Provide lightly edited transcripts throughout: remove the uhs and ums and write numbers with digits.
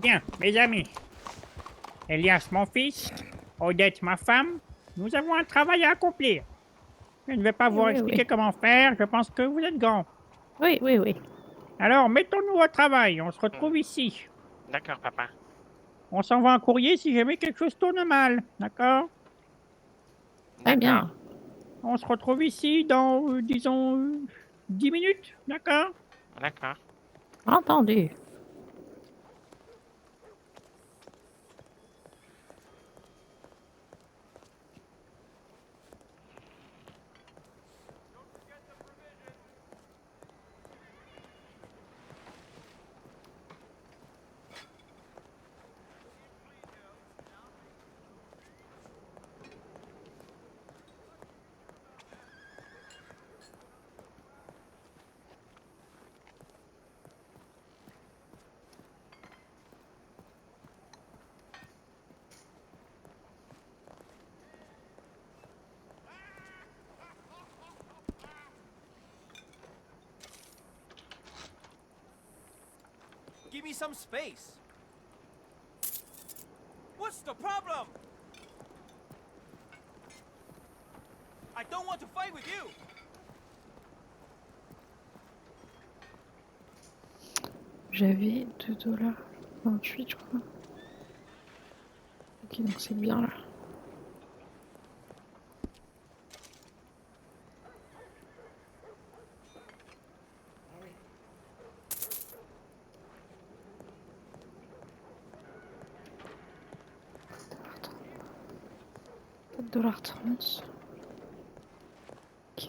Bien, mes amis, Elias mon fils, Odette ma femme, nous avons un travail à accomplir. Je ne vais pas Oui, vous oui, expliquer oui. comment faire, je pense que vous êtes grands. Oui, oui, oui. Alors, mettons-nous au travail, on se Hmm. retrouve ici. D'accord, papa. On s'envoie un courrier si jamais quelque chose tourne mal, d'accord? Très D'accord. bien. On se retrouve ici dans, disons, 10 minutes, d'accord? D'accord. Entendu. Give me some space. What's the problem? I don't want to fight with you. J'avais 2,28 $, je crois. Ok, donc c'est bien là. $4,30. Ok.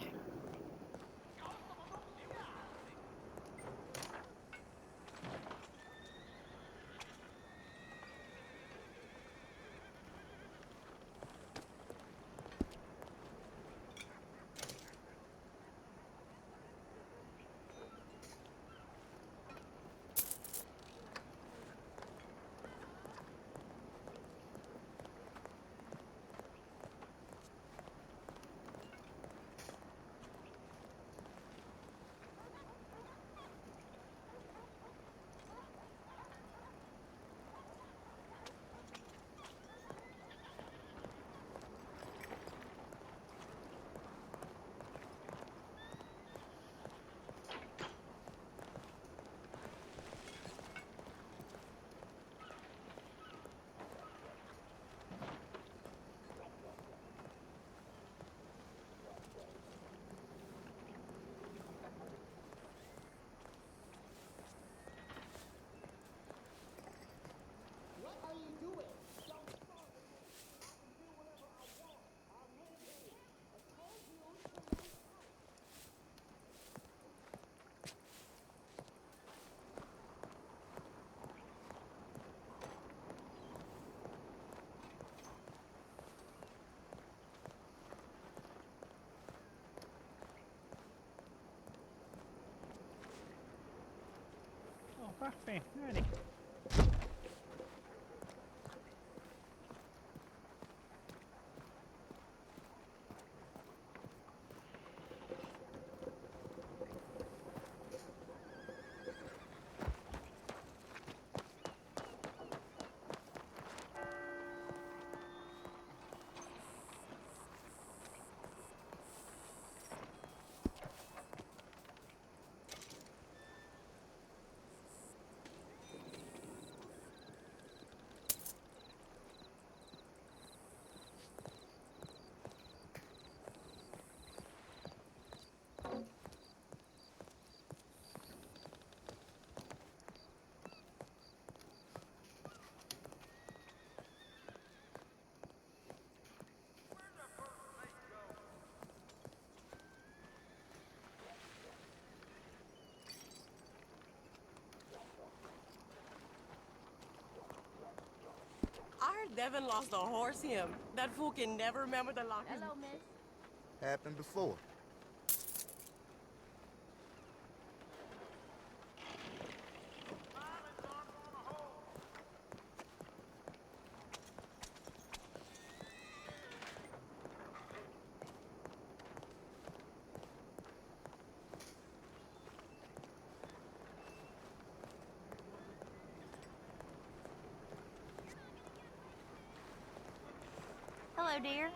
Oh, parfait, allez. I heard Devin lost a horse him. That fool can never remember the lock. Hello, miss. Happened before. Hello, dear.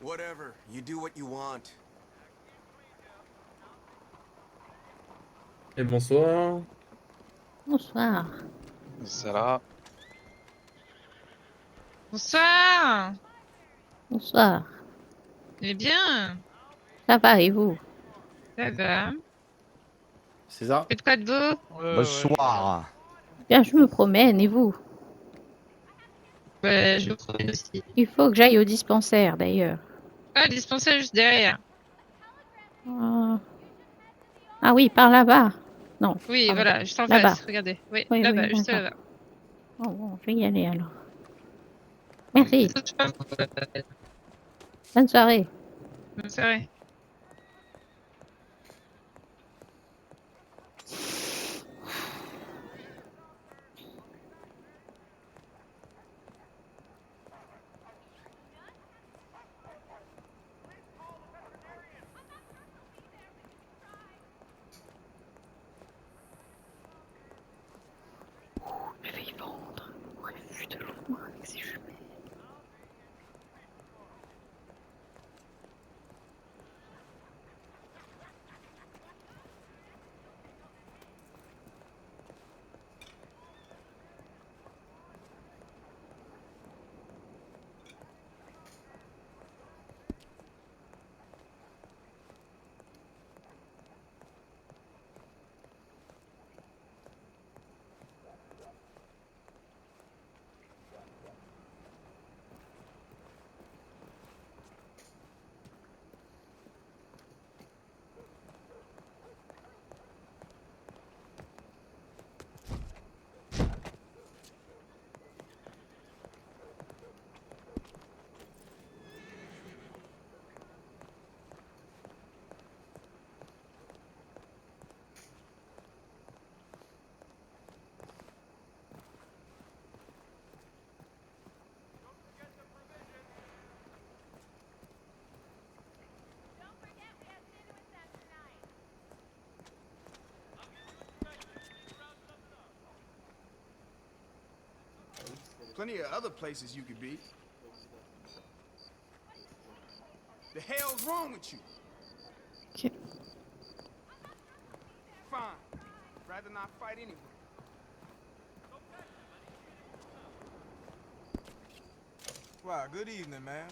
Whatever. You do what you want. Et bonsoir. Bonsoir. Ça va? Bonsoir. Bonsoir. Eh bien, Ça va et vous? ça va. C'est ça. Faites quoi de beau? Bonsoir. Bien, je me promène et vous? Ouais, je vous promets aussi. Il faut que j'aille au dispensaire d'ailleurs. Ah, dispensaire juste derrière. Ah, ah oui, par là-bas. Non. Oui, par là- voilà, juste en Là-bas. face. Regardez. Oui, Oui, là-bas, oui, juste d'accord. là-bas. Oh, bon, je vais y aller alors. Merci. Bonne soirée. Bonne soirée. plenty of other places you could be. The hell's wrong with you? Ok. Fine. Rather not fight anyway. Wow, good evening, man.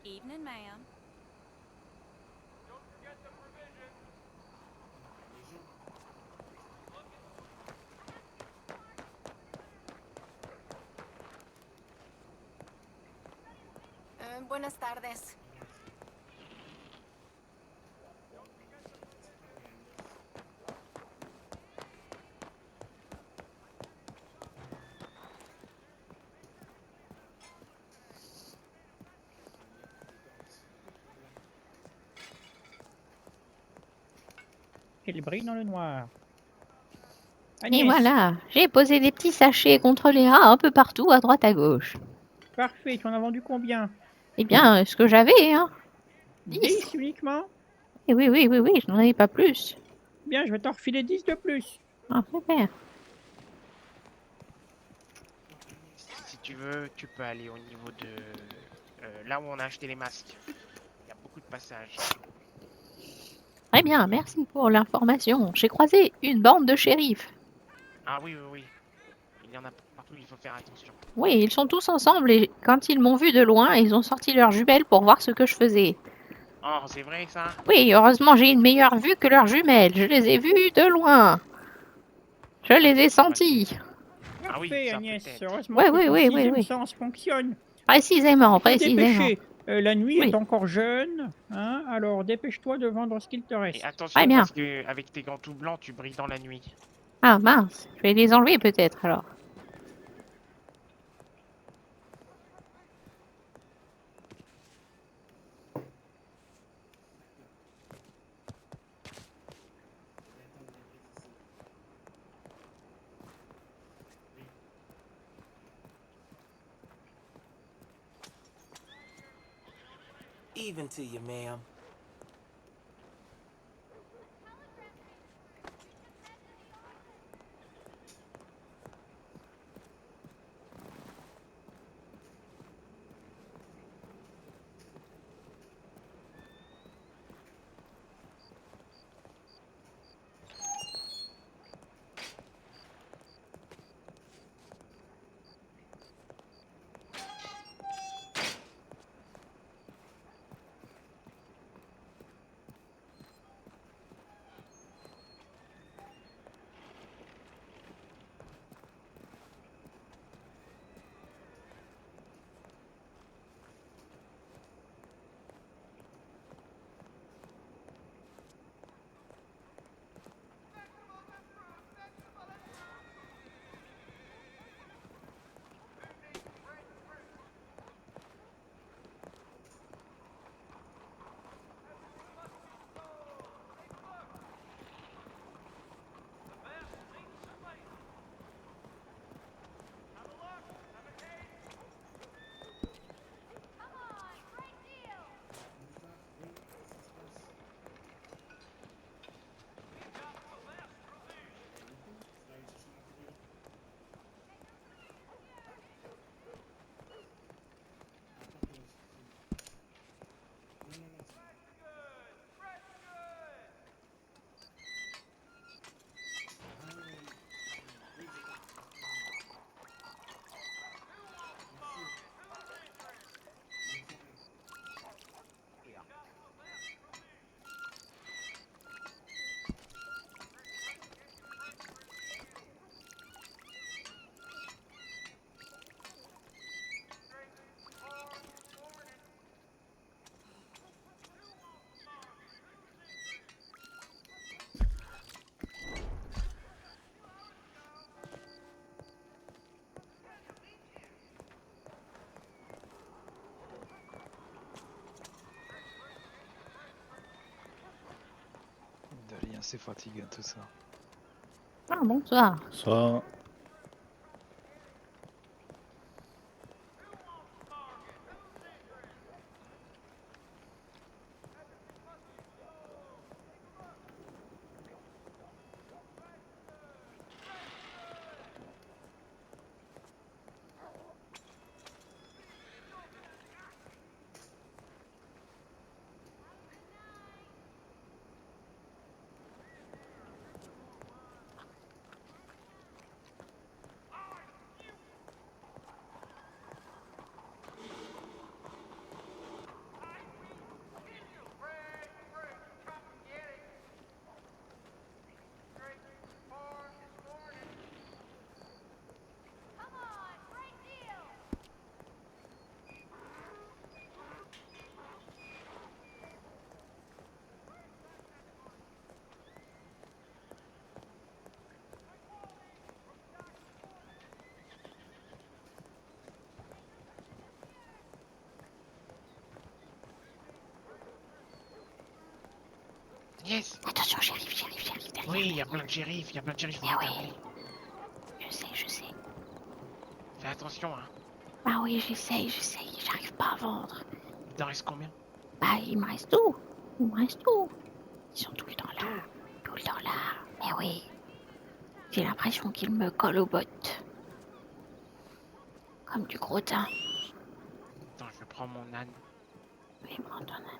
Evening, ma'am. Buenas tardes. Il brille dans le noir. Et Agnès, voilà, j'ai posé des petits sachets contre les rats un peu partout, à droite à gauche. parfait, tu en as vendu combien? Eh bien, ce que j'avais, hein. 10 uniquement? Et oui, oui, oui, oui, je n'en avais pas plus. Bien, je vais t'en refiler 10 de plus. Ah, super. Si tu veux, tu peux aller au niveau de là où on a acheté les masques. Il y a beaucoup de passages. Très bien, merci pour l'information. J'ai croisé une bande de shérifs. Ah oui, oui, oui. Il y en a partout, il faut faire attention. Oui, ils sont tous ensemble et quand ils m'ont vu de loin, ils ont sorti leurs jumelles pour voir ce que je faisais. Oh, c'est vrai ça? Oui, heureusement, j'ai une meilleure vue que leurs jumelles. Je les ai vues de loin. Je les ai sentis. Ah oui, Parfait, ça Agnès. peut-être. Heureusement Oui, que oui, ton oui, oui, sixième oui. sens fonctionne. Précisément, Faut te précisément. dépêcher. La nuit Oui. est encore jeune, hein, alors dépêche-toi de vendre ce qu'il te Et reste. attention Très bien. parce que avec tes gants tout blancs, tu brilles dans la nuit. Ah mince, je vais les enlever peut-être alors. Even to you, ma'am. C'est fatigant tout ça. Ah, bonsoir. Soit. Yes. Attention, j'arrive derrière. Oui, il y a plein de shérifs, il y a plein de shérifs. Ah oui. Je sais. Fais attention, hein. Bah oui, j'essaye. J'arrive pas à vendre. Il t'en reste combien? Bah, il me reste tout. Ils sont tout le temps là. Mais oui. J'ai l'impression qu'ils me collent aux bottes. Comme du gros teint. Attends, je prends mon âne. Oui, prends ton âne.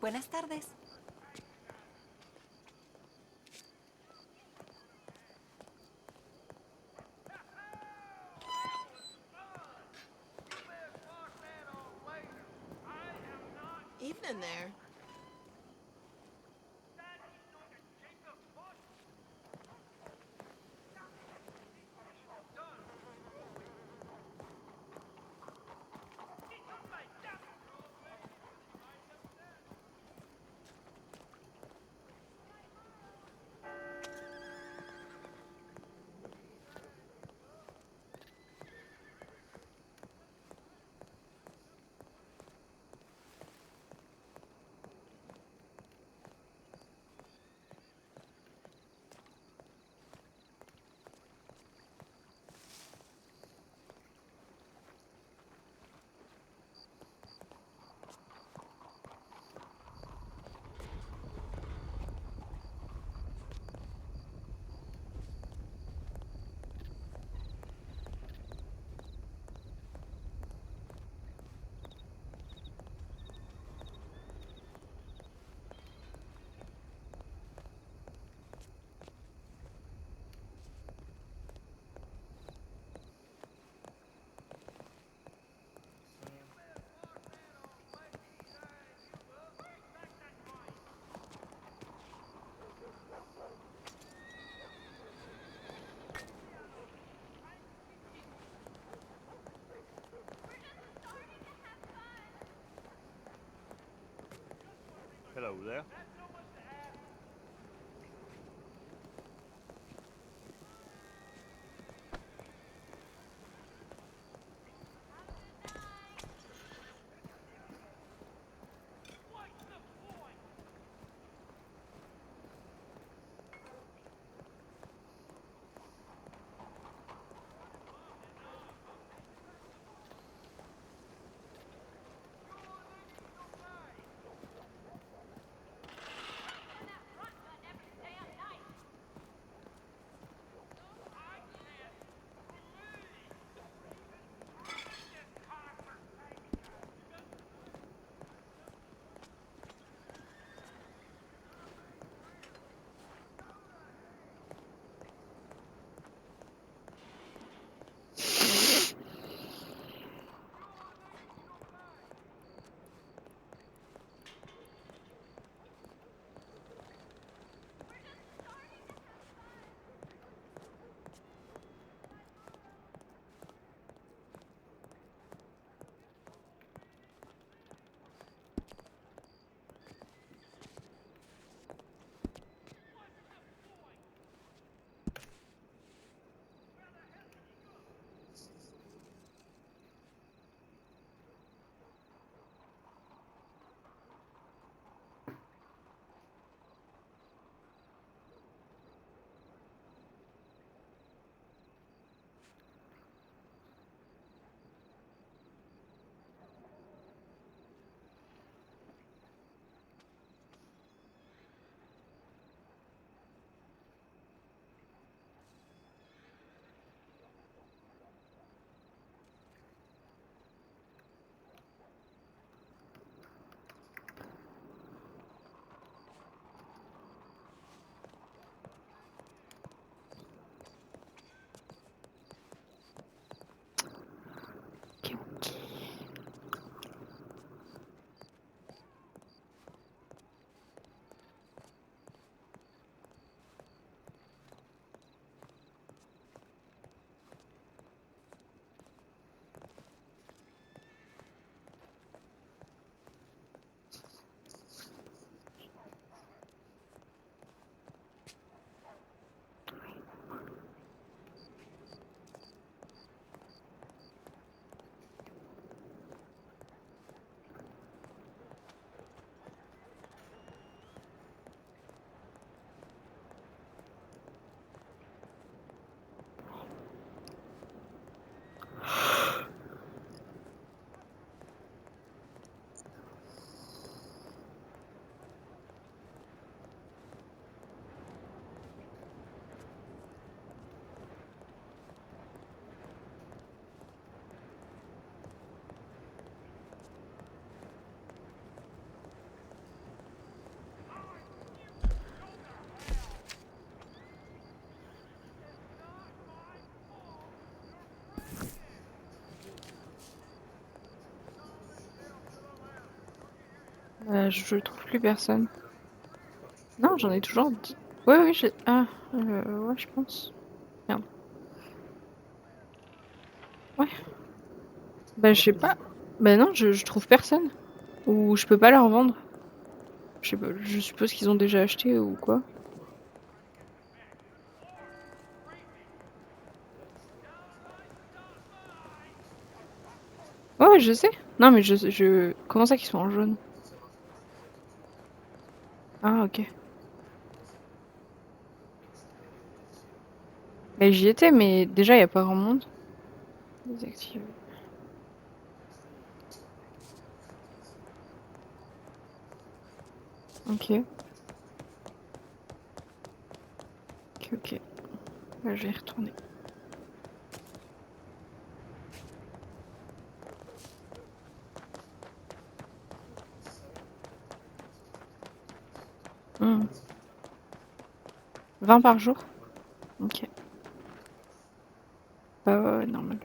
Buenas tardes. Evening there. Hello there. Je trouve plus personne. Non, j'en ai toujours 10. Ouais, oui, j'ai. Ah, ouais, je pense. Merde. Ouais. Bah, je sais pas. Bah, non, je trouve personne. Ou je peux pas leur vendre. Je sais pas, je suppose qu'ils ont déjà acheté ou quoi. Ouais, ouais, je sais. Non, mais je... Comment ça qu'ils sont en jaune? Ah, ok. Bah, j'y étais, mais déjà, y a pas grand monde. Désactiver. Ok. Ok, ok. Bah, je vais y retourner. Hmm. 20 par jour? Ok. Bah ouais, ouais, normal.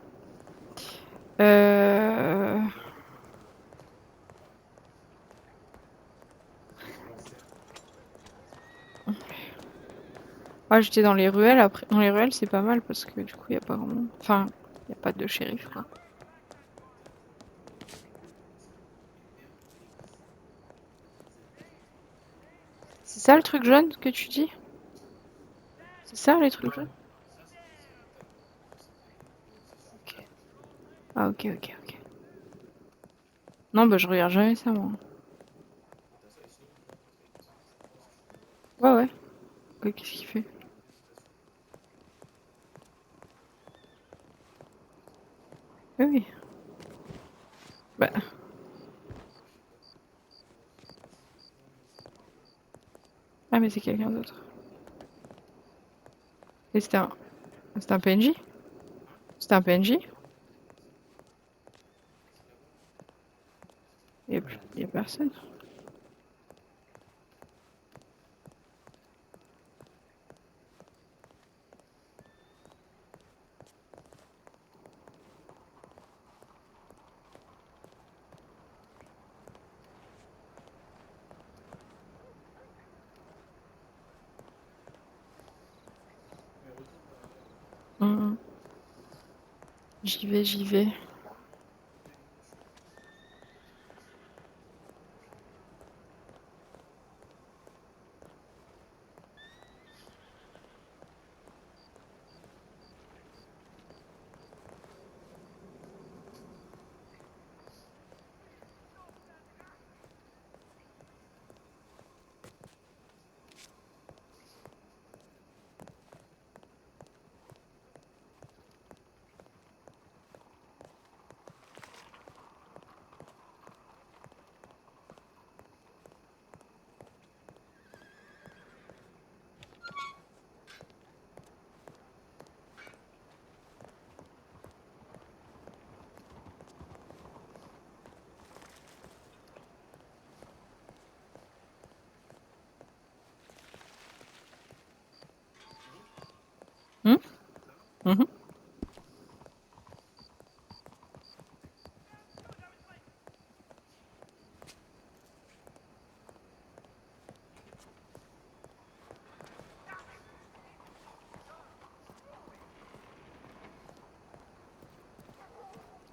Euh... Ouais, j'étais dans les ruelles. Après, dans les ruelles, c'est pas mal parce que du coup, y a pas grand monde. Enfin, y a pas de shérif, quoi. C'est ça le truc jaune que tu dis? C'est ça les trucs jaunes? Ok. Ah, ok, ok, ok. Non, bah je regarde jamais ça, moi. Ouais, ouais. Ok, qu'est-ce qu'il fait? Oui, oui. Bah. Ah, mais c'est quelqu'un d'autre. Et c'était un... C'était un PNJ? C'était un PNJ? Y a personne. Mhm. J'y vais, j'y vais. Hmm. Mhm.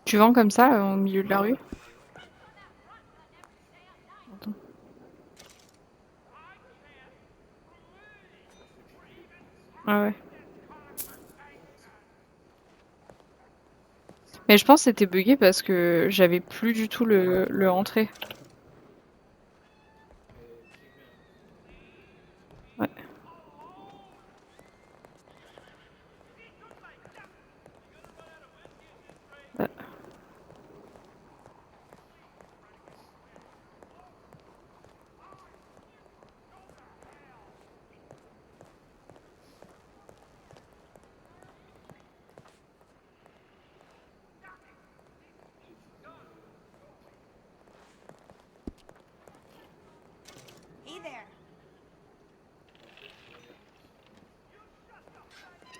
Tu vends comme ça, au milieu de la rue? Attends. Ah ouais. Mais je pense que c'était bugué parce que j'avais plus du tout le entrée. Ouais. Ouais.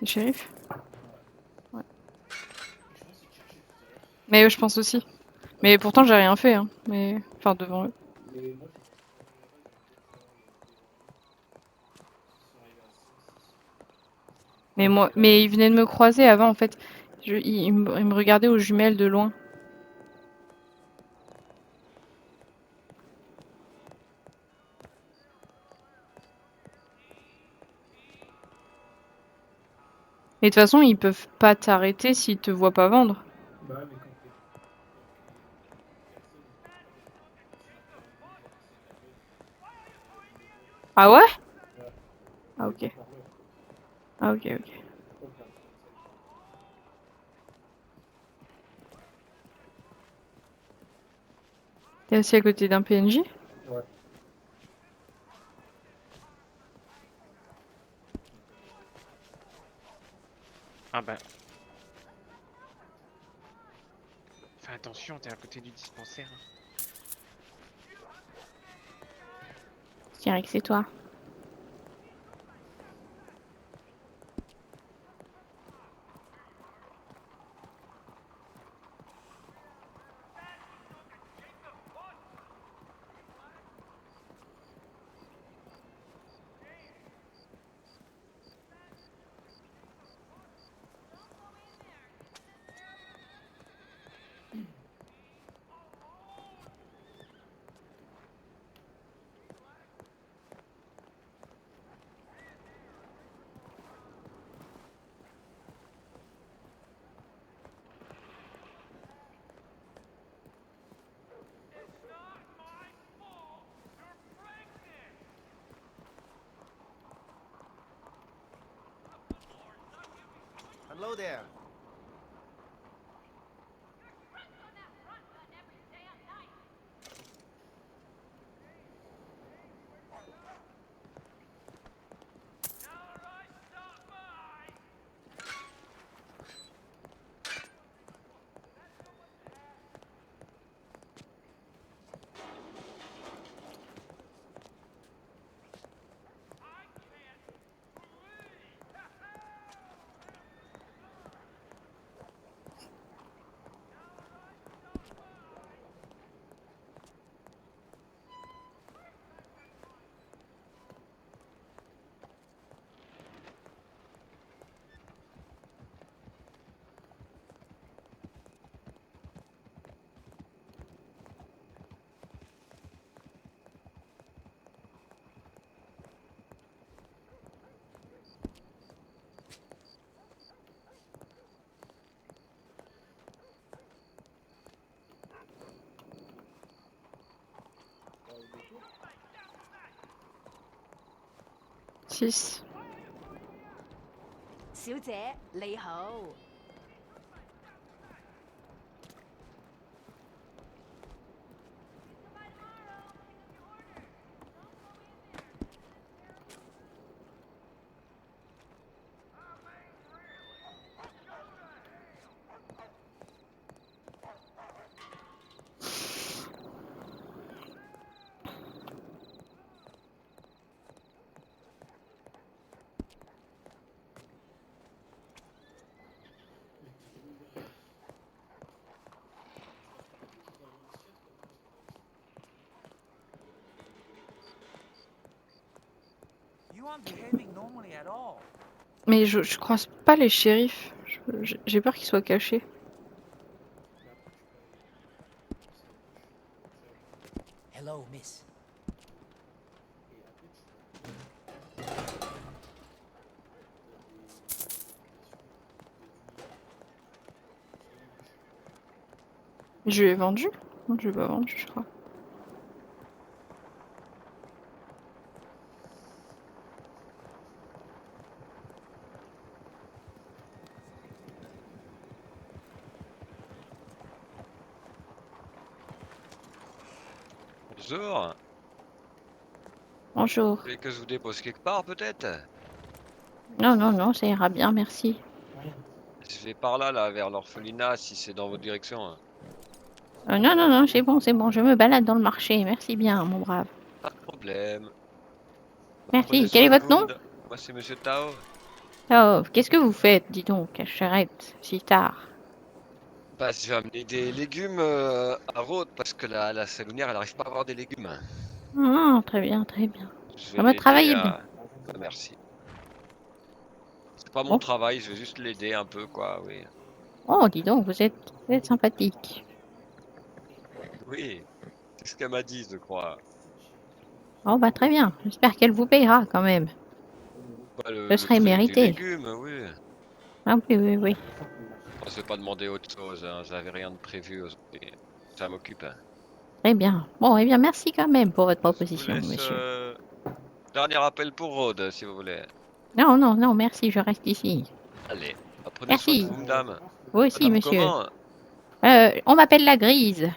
Le shérif? Ouais. Mais je pense aussi. Mais pourtant j'ai rien fait, hein. Mais... Enfin devant eux. Mais il venait de me croiser avant en fait. Il me regardait aux jumelles de loin. Mais de toute façon, ils peuvent pas t'arrêter s'ils te voient pas vendre. Ah ouais? Ah ok. Ah ok, ok. T'es assis à côté d'un PNJ? Ah bah. Fais attention, t'es à côté du dispensaire. Je dirais que c'est toi. Hello there. Six. 小姐，你好。You aren't behaving normally at all. Mais je croise pas les shérifs. J'ai peur qu'ils soient cachés. Hello, miss. Je lui ai vendu? Non, je lui ai pas vendu, je crois. Bonjour. Bonjour. Vous voulez que je vous dépose quelque part peut-être? Non, non, non, ça ira bien, merci. Je vais par là, vers l'orphelinat, si c'est dans votre direction. Hein. Non, non, non, c'est bon, je me balade dans le marché. Merci bien, mon brave. Pas de problème. Merci. Prenez Quel est soin de votre nom? vous. Moi c'est Monsieur Tao. Oh, qu'est-ce que vous faites, dis donc, Charrette, si tard? Bah, je vais amener des légumes à Rhodes parce que la salonière elle arrive pas à avoir des légumes. Ah, très bien, très bien. Je Ça vais va l'aider travailler bien. à. Bah, merci. C'est pas mon Bon. travail, je vais juste l'aider un peu quoi, oui. Oh, dis donc, vous êtes sympathique. Oui, c'est ce qu'elle m'a dit, je crois. Oh, bah très bien. J'espère qu'elle vous payera quand même. Bah, Ce le serait prix des mérité. légumes, oui. Ah oui, oui, oui. Bon, je vais pas demander autre chose, hein. J'avais rien de prévu aujourd'hui. Ça m'occupe. Hein. Très bien. Bon, eh bien, merci quand même pour votre Je vous proposition, laisse monsieur. dernier appel pour Rhodes, si vous voulez. Non, non, non, merci, je reste ici. Allez, prenez soin de Merci. vous, madame. Vous aussi, Madame monsieur. comment? On m'appelle la grise.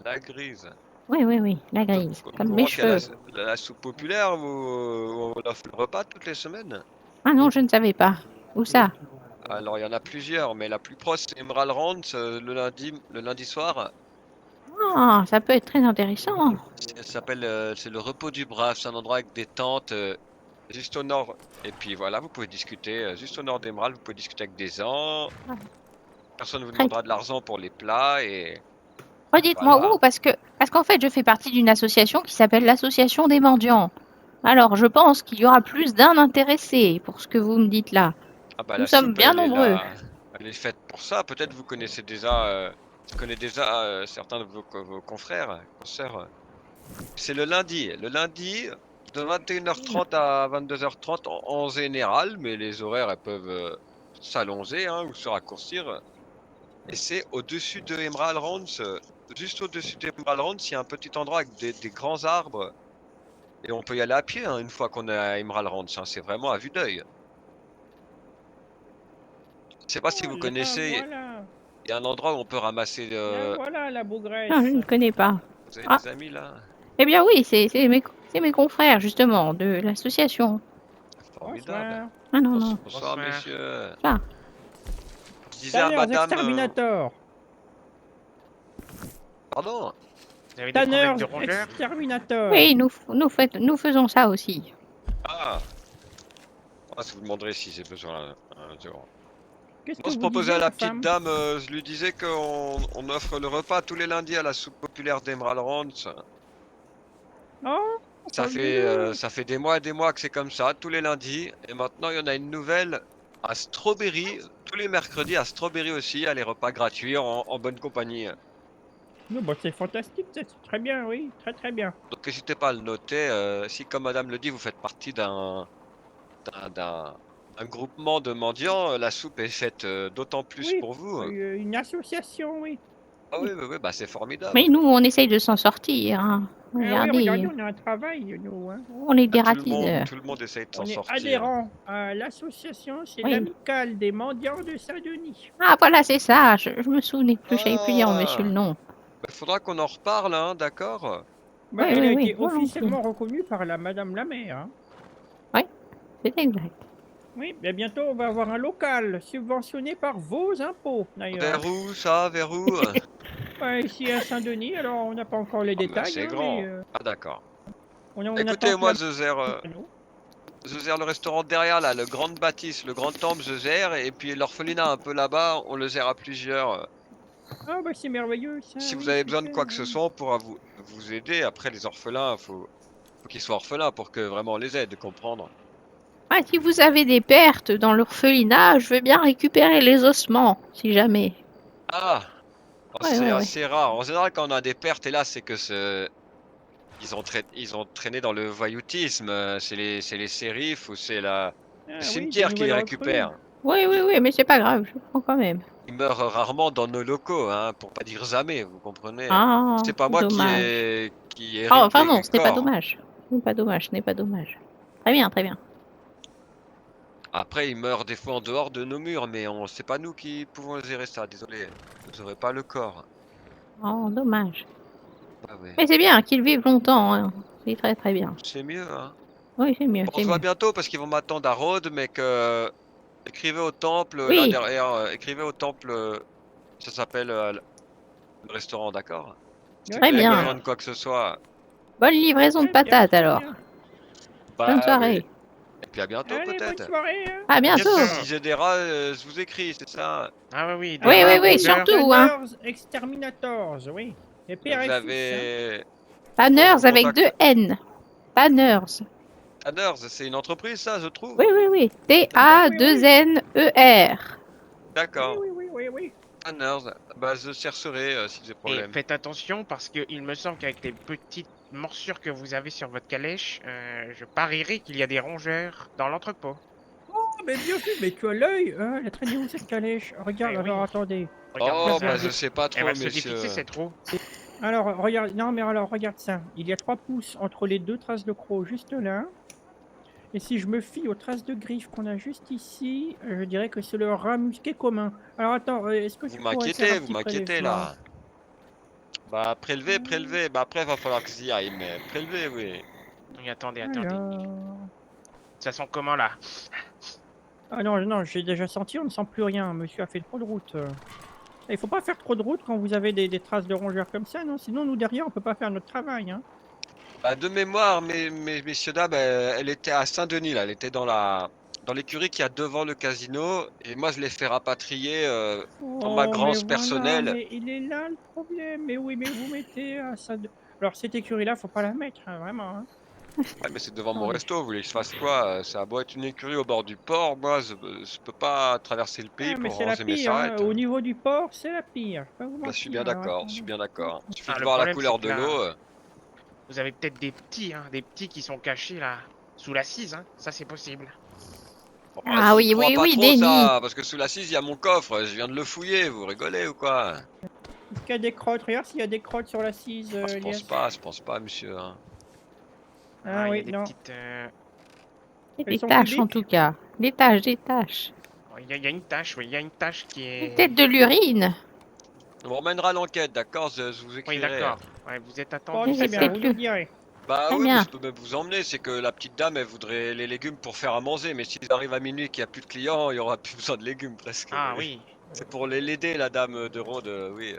La grise. Oui, oui, oui, la grise. Au Comme mes courant qu'il y a cheveux. la soupe populaire où on offre le repas toutes les semaines? Ah non, je ne savais pas. Où ça? Alors il y en a plusieurs, mais la plus proche c'est Emerald Ranch le lundi soir. Ah, ça peut être très intéressant. Ça s'appelle c'est le repos du brave, c'est un endroit avec des tentes juste au nord. Et puis voilà, vous pouvez discuter juste au nord d'Emerald, vous pouvez discuter avec des gens. Personne ne vous demandera de l'argent pour les plats et Redites-moi voilà. où, parce qu'en fait, je fais partie d'une association qui s'appelle l'Association des mendiants. Alors, je pense qu'il y aura plus d'un intéressé pour ce que vous me dites là. Ah bah Nous la sommes soupe bien elle est nombreux. là, elle est faite pour ça. Peut-être vous connaissez déjà, je connais déjà certains de vos confrères, consoeurs. C'est le lundi de 21h30 à 22h30 en général, mais les horaires elles peuvent s'allonger hein, ou se raccourcir. Et c'est au-dessus de Emerald Ranch, juste au-dessus d'Emerald Ranch, il y a un petit endroit avec des grands arbres. Et on peut y aller à pied hein, une fois qu'on est à Emerald Ranch, hein, c'est vraiment à vue d'œil. Je sais pas si vous Oh, là, connaissez, voilà. il y a un endroit où on peut ramasser. Là, voilà la Non, bougresse. je ne connais pas. Vous avez Ah, des amis là? eh bien oui, c'est mes confrères, justement, de l'association. Formidable. Bonsoir. Ah non, non. Bonsoir, messieurs. Ça. Je disais à Tanners madame. Exterminator. Pardon? Vous avez des problèmes Tanners de rongeurs? Exterminator. Oui, nous faisons ça aussi. Ah! Ah, si vous demanderez si j'ai besoin un jour. Qu'est-ce On que se vous proposait disiez, à la ma petite femme? dame, je lui disais qu'on offre le repas tous les lundis à la soupe populaire d'Emerald Ranch. Oh, Ça fait des mois et des mois que c'est comme ça, tous les lundis. Et maintenant, il y en a une nouvelle à Strawberry, tous les mercredis à Strawberry aussi, il y a les repas gratuits en bonne compagnie. non, bah, c'est fantastique, c'est très bien, oui, très très bien. Donc n'hésitez pas à le noter. Si, comme madame le dit, vous faites partie d'un groupement de mendiants, la soupe est faite d'autant plus Oui, pour vous. une association, oui. Ah oui, oui, oui, bah c'est formidable. Mais nous, on essaye de s'en sortir. Hein. Ah oui, Regardez, regardez, on a un travail, nous. Hein. on est des Ah, ratiseurs. tout le monde essaye de s'en On est sortir. adhérents à l'association, c'est Oui. l'amicale des mendiants de Saint-Denis. Ah, voilà, c'est ça. Je me souvenais plus, je savais plus dire monsieur le nom. Il faudra qu'on en reparle, hein, d'accord? Bah, Oui, elle oui, a oui, été volontiers. officiellement reconnue par la Madame la maire. Hein. C'est exact. Oui, mais bientôt on va avoir un local subventionné par vos impôts, d'ailleurs. Vers où ça? Vers où? Ouais, ici à Saint-Denis, alors on n'a pas encore les Ah, mais détails. c'est hein, grand. mais, Ah d'accord. on Écoutez, attend que moi la- je gère le restaurant derrière là, le Grande Bâtisse, le Grand Temple, je gère, et puis l'orphelinat un peu là-bas, on le gère à plusieurs. Ah bah c'est merveilleux ça. Si vous oui, avez besoin de super, quoi que ce oui. soit, on pourra vous aider. Après, les orphelins, faut qu'ils soient orphelins pour que vraiment on les aide, comprendre. Ah, si vous avez des pertes dans l'orphelinat, je veux bien récupérer les ossements, si jamais. Ah, oh, Ouais, c'est ouais, ouais. assez rare. En général, quand on a des pertes, et là, c'est que ils ont traîné dans le voyoutisme. C'est les shérifs ou c'est le Ah oui, des cimetière qui les nouvelles recrues. récupère. Oui, oui, oui, mais c'est pas grave, je prends quand même. Ils meurent rarement dans nos locaux, hein, pour pas dire jamais, vous comprenez? Ah, C'est pas moi dommage. qui Ah, hérite enfin des non, ce n'est pas corps. dommage. Ce n'est pas dommage, ce n'est pas dommage. Très bien, très bien. Après, ils meurent des fois en dehors de nos murs, mais c'est pas nous qui pouvons gérer ça, désolé. Vous aurez pas le corps. Oh, dommage. Ah ouais. Mais c'est bien qu'ils vivent longtemps, hein. C'est très très bien. C'est mieux, hein. Oui, c'est mieux, On c'est se voit mieux. bientôt parce qu'ils vont m'attendre à Rhodes, mais que écrivez au temple là Oui, derrière, écrivez au temple, ça s'appelle le restaurant, d'accord? Si Ouais, très vous avez bien. besoin de quoi que ce soit, Bonne livraison de très bien, patates très alors. bien. Bonne bah soirée. oui. Et puis à bientôt Allez, bonne peut-être. soirée. Hein. À bientôt. Bien sûr. Si j'ai des rats, je vous écris, c'est ça. Ah oui, oui. Oui, des oui, oui, rongeurs. surtout, hein. Runners Exterminators, oui. Et Vous père et fils, hein. avez... Banners Bon, avec contact. 2 N. Banners. Tanners, c'est une entreprise ça, je trouve. Oui, oui, oui. T-A-2-N-E-R. D'accord. Oui. Tanners, bah je chercherai si j'ai Et problème. faites attention parce que il me semble qu'avec les petites morsures que vous avez sur votre calèche, je parierais qu'il y a des rongeurs dans l'entrepôt. Oh, mais bien vu, mais tu as l'œil. Elle a traîné où cette calèche? Regarde, Eh oui. alors attendez. Regarde Oh, ça. bah je sais pas Elle trop, va se messieurs. défixer cette roue. Alors, regarde, non, mais alors, regarde ça. Il y a 3 pouces entre les 2 traces de crocs juste là. Et si je me fie aux traces de griffes qu'on a juste ici, je dirais que c'est le rat musqué commun. Alors attends, est-ce que tu Vous pourrais faire un m'inquiétez, petit là. prélèvement? Bah prélever. Bah après va falloir que j'y aille, mais prélever, oui. Oui, attendez. Alors... Ça sent comment là? Ah non, j'ai déjà senti, on ne sent plus rien. Monsieur a fait trop de route. Il faut pas faire trop de route quand vous avez des traces de rongeurs comme ça, non? Sinon, nous derrière, on peut pas faire notre travail, hein. Bah de mémoire, messieurs dames, elle était à Saint-Denis là, elle était dans l'écurie qui a devant le casino, et moi je l'ai fait rapatrier pour ma Oh, mais grance voilà, personnelle. mais il est là le problème. Mais oui, mais vous mettez ça. Alors cette écurie-là, faut pas la mettre, hein, vraiment. Hein. Ouais, mais c'est devant mon Attendez. resto, vous voulez que je fasse quoi? Ça a beau être une écurie au bord du port, moi je peux pas traverser le pays Ah, mais pour c'est la ranger mes pire. Hein. charrettes. Au niveau du port, c'est la pire. Je vais pas vous Bah, je suis mentir. bien Alors, d'accord, attendez. Il suffit Ah, de le voir la problème, couleur c'est de que l'eau. là, vous avez peut-être des petits, qui sont cachés là, sous l'assise, hein. Ça c'est possible. Bon, Ah j'y oui, crois oui, pas oui, trop, Denis. ça, parce que sous l'assise, il y a mon coffre, je viens de le fouiller, vous rigolez ou quoi? Est-ce qu'il y a des crottes? Regarde s'il y a des crottes sur l'assise, Je Elias. pense pas, monsieur. Hein. Ah il y oui, a des non. petites. Des Elles sont taches en cubiques? tout cas. Des taches, des taches. Il y a une tache, oui, il y a une tache qui est. Peut-être de l'urine. On vous remènera l'enquête, d'accord? Je vous Oui, écrirai. d'accord. Ouais, vous êtes Bon, attendu. très c'est bien, peut-être vous le- nous direz. Bah Très oui, mais bien. je peux même vous emmener, c'est que la petite dame, elle voudrait les légumes pour faire à manger, mais s'ils arrivent à minuit et qu'il n'y a plus de clients, il y aura plus besoin de légumes presque. Ah oui. C'est pour l'aider, la dame de Ronde, oui.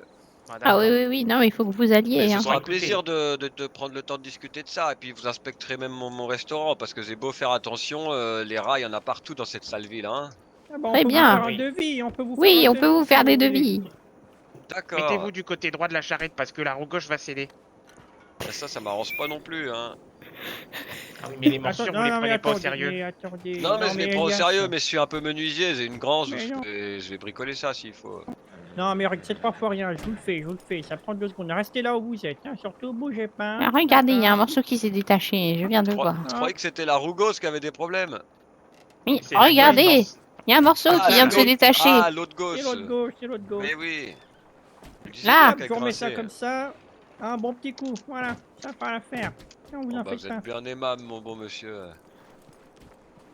Ah oui, d'accord. oui, oui. Non, il faut que vous Mais alliez. ce Hein. sera un écoutez. plaisir de prendre le temps de discuter de ça, et puis vous inspecterez même mon restaurant, parce que j'ai beau faire attention, les rats, il y en a partout dans cette sale ville, hein. Ah bah, on Très peut vous bien. faire un Oui. devis. On peut vous Oui, faire un on peut vous devis, faire si des voulez. devis. D'accord. Mettez-vous du côté droit de la charrette parce que la roue gauche va céder. Bah, ça m'arrange pas non plus, hein. Ah oui, mais les Attends, morsures, vous non, les non, mais prenez pas au attendez, sérieux. mais attendez. Non, mais je les prends au Elias, sérieux, mais je suis un peu menuisier, j'ai une grange, Mais non. je vais bricoler ça s'il faut. Non, mais c'est 3 fois rien. Je vous le fais. Ça prend 2 secondes. Restez là où vous êtes. Hein. Surtout, bougez pas. Ah, regardez, il y a un D'accord. morceau qui s'est détaché. Je viens de le voir. Je croyais que c'était la rougose qui avait des problèmes. Oui, C'est la regardez. gueule, Il y a un morceau qui vient de se l'autre- détacher. Ah, l'autre gauche. C'est l'autre gauche, c'est l'autre gauche. Mais oui. Je disais Là. bien Hop, qu'elle je vous remets ça grinçait. comme ça. Un bon petit coup. Voilà. Ça fera l'affaire. Non, vous Bon, en bah, faites vous pas. êtes bien aimable, mon bon monsieur.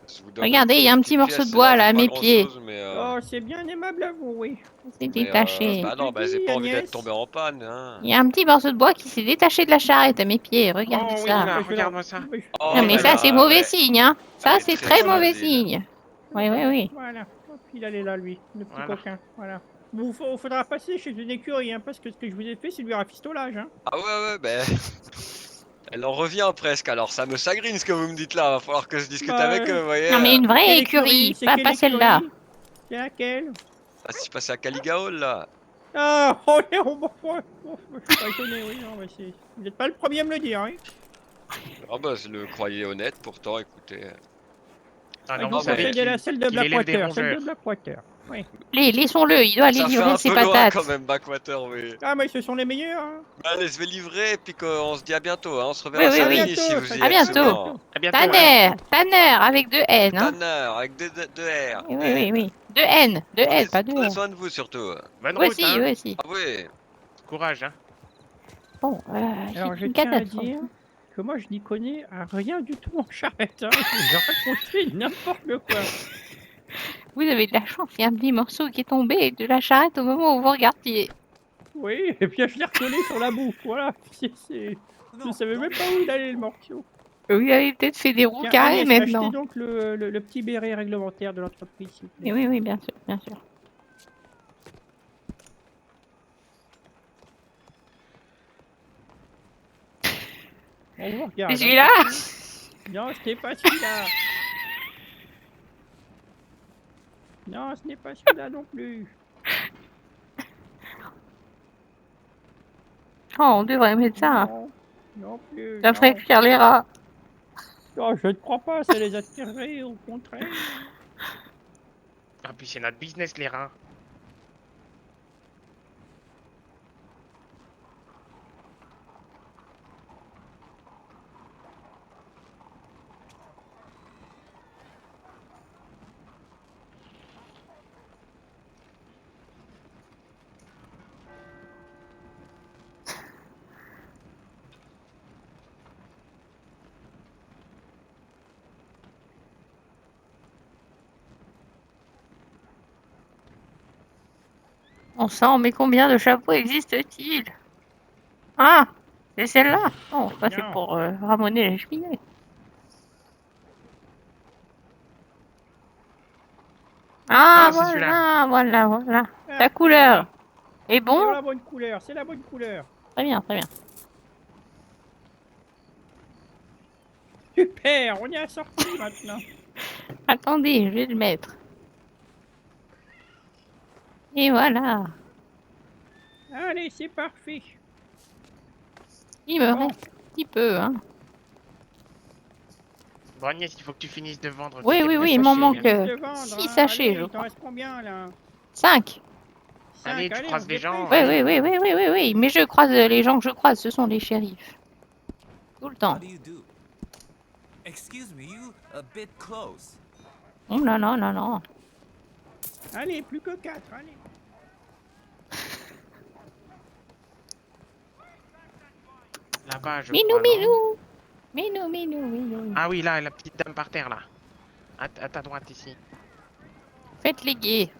Je vous donne Regardez, il y a un petit petite morceau pièce, de bois c'est là à pas mes grand-chose, pieds. mais, Oh, c'est bien aimable à vous, oui. C'est mais, détaché. bah non, bah j'ai dis, pas envie Agnès d'être tombé en panne. Hein. Il y a un petit morceau de bois qui s'est détaché de la charrette à mes pieds. Oh Regardez oui, ça. là, Je vais regarde-moi ça. Oui. Oh Non, mais là ça, là, c'est mauvais ouais. signe. Hein. Ça, Elle est c'est très très mauvais fragile. signe. Oui, oui, oui. Voilà. Hop, il allait là, lui. Le petit Voilà. coquin. Voilà. Vous, faudra passer chez une écurie, hein, parce que ce que je vous ai fait, c'est du rafistolage. Hein. Ah ouais, ben. Elle en revient presque, alors ça me chagrine ce que vous me dites là, va falloir que je discute Bah, avec eux, vous voyez. Non, mais une vraie Quelle écurie, C'est pas quelle celle-là. écurie C'est laquelle? Ah, si je passais à Caligaol là. Ah, oh, je suis pas étonné, oui. Non, mais vous n'êtes pas le premier à me le dire, oui. Ah bah je le croyais honnête, pourtant écoutez. Ah Ah, non, vous vous savez conseille de la celle de qu'il élève des Blackwater. Celle de rongeurs. Blackwater. Oui. Laissons-le, il doit aller Ça fait livrer un ses peu loin patates. quand même, Backwater, oui. Ah, mais ce sont les meilleurs. Hein. Allez, je vais livrer et puis qu'on se dit à bientôt, hein. On se Oui, reverra oui, à oui. Savigny si vous y À êtes bientôt. souvent. À bientôt. ouais. Tanner avec 2 N. Hein. Tanner, avec deux R. Oui, oui, oui, oui. 2 N, 2 N, pas 2 Prenez R. soin de vous surtout. Bonne Moi route, aussi, hein. moi aussi. Ah oui. Courage, hein. Bon, Alors, c'est je une tiens à catastrophe. dire que moi, je n'y connais à rien du tout en charrette. Hein. J'ai raconté n'importe quoi. Vous avez de la chance, il y a un petit morceau qui est tombé de la charrette au moment où vous regardiez. Oui, et puis je l'ai recollé sur la boue. Voilà. Je ne savais même pas où il allait le morceau. Vous avez peut-être fait des roues Tiens, carrées Agnès, maintenant. achetez donc le petit béret réglementaire de l'entreprise, s'il vous plaît. Oui, oui, oui, bien sûr, bien sûr. On vous regarde. C'est celui-là? Non, c'était pas celui-là. Non, ce n'est pas celui-là non plus. Oh, on devrait mettre ça. Non, non plus. Ça ferait fuir les rats. Non, je ne crois pas, ça les attirerait, au contraire. Ah, puis c'est notre business, les rats. On sent, mais combien de chapeaux existe-t-il? Ah, c'est celle-là. Oh, ça c'est Non. pour ramoner les cheminées. Ah, Ah, c'est celui-là. voilà. Ah, La couleur est C'est bon? la bonne couleur, c'est la bonne couleur. Très bien, très bien. Super, on est assorti maintenant. Attendez, je vais le mettre. Et voilà. Allez, c'est parfait. Il me Bon. reste un petit peu, hein. Bon, Agnès, il faut que tu finisses de vendre. Oui, tes oui, quelques oui, il m'en sachets, manque hein. De vendre, 6 hein. sachets, Allez, je il t'en crois. reste combien là? 5. Allez, tu Cinq, croises on les se gens. dépêche. Oui, mais je croise les gens que je croise, ce sont les shérifs. Tout le temps. What do you do? Excuse me, you a bit close. Oh là là là là. Allez, plus que 4, allez. Là-bas, je Minou, crois, non minou. Minou, minou, minou. Ah oui, là, la petite dame par terre, là. À ta droite, ici. Faites les gays.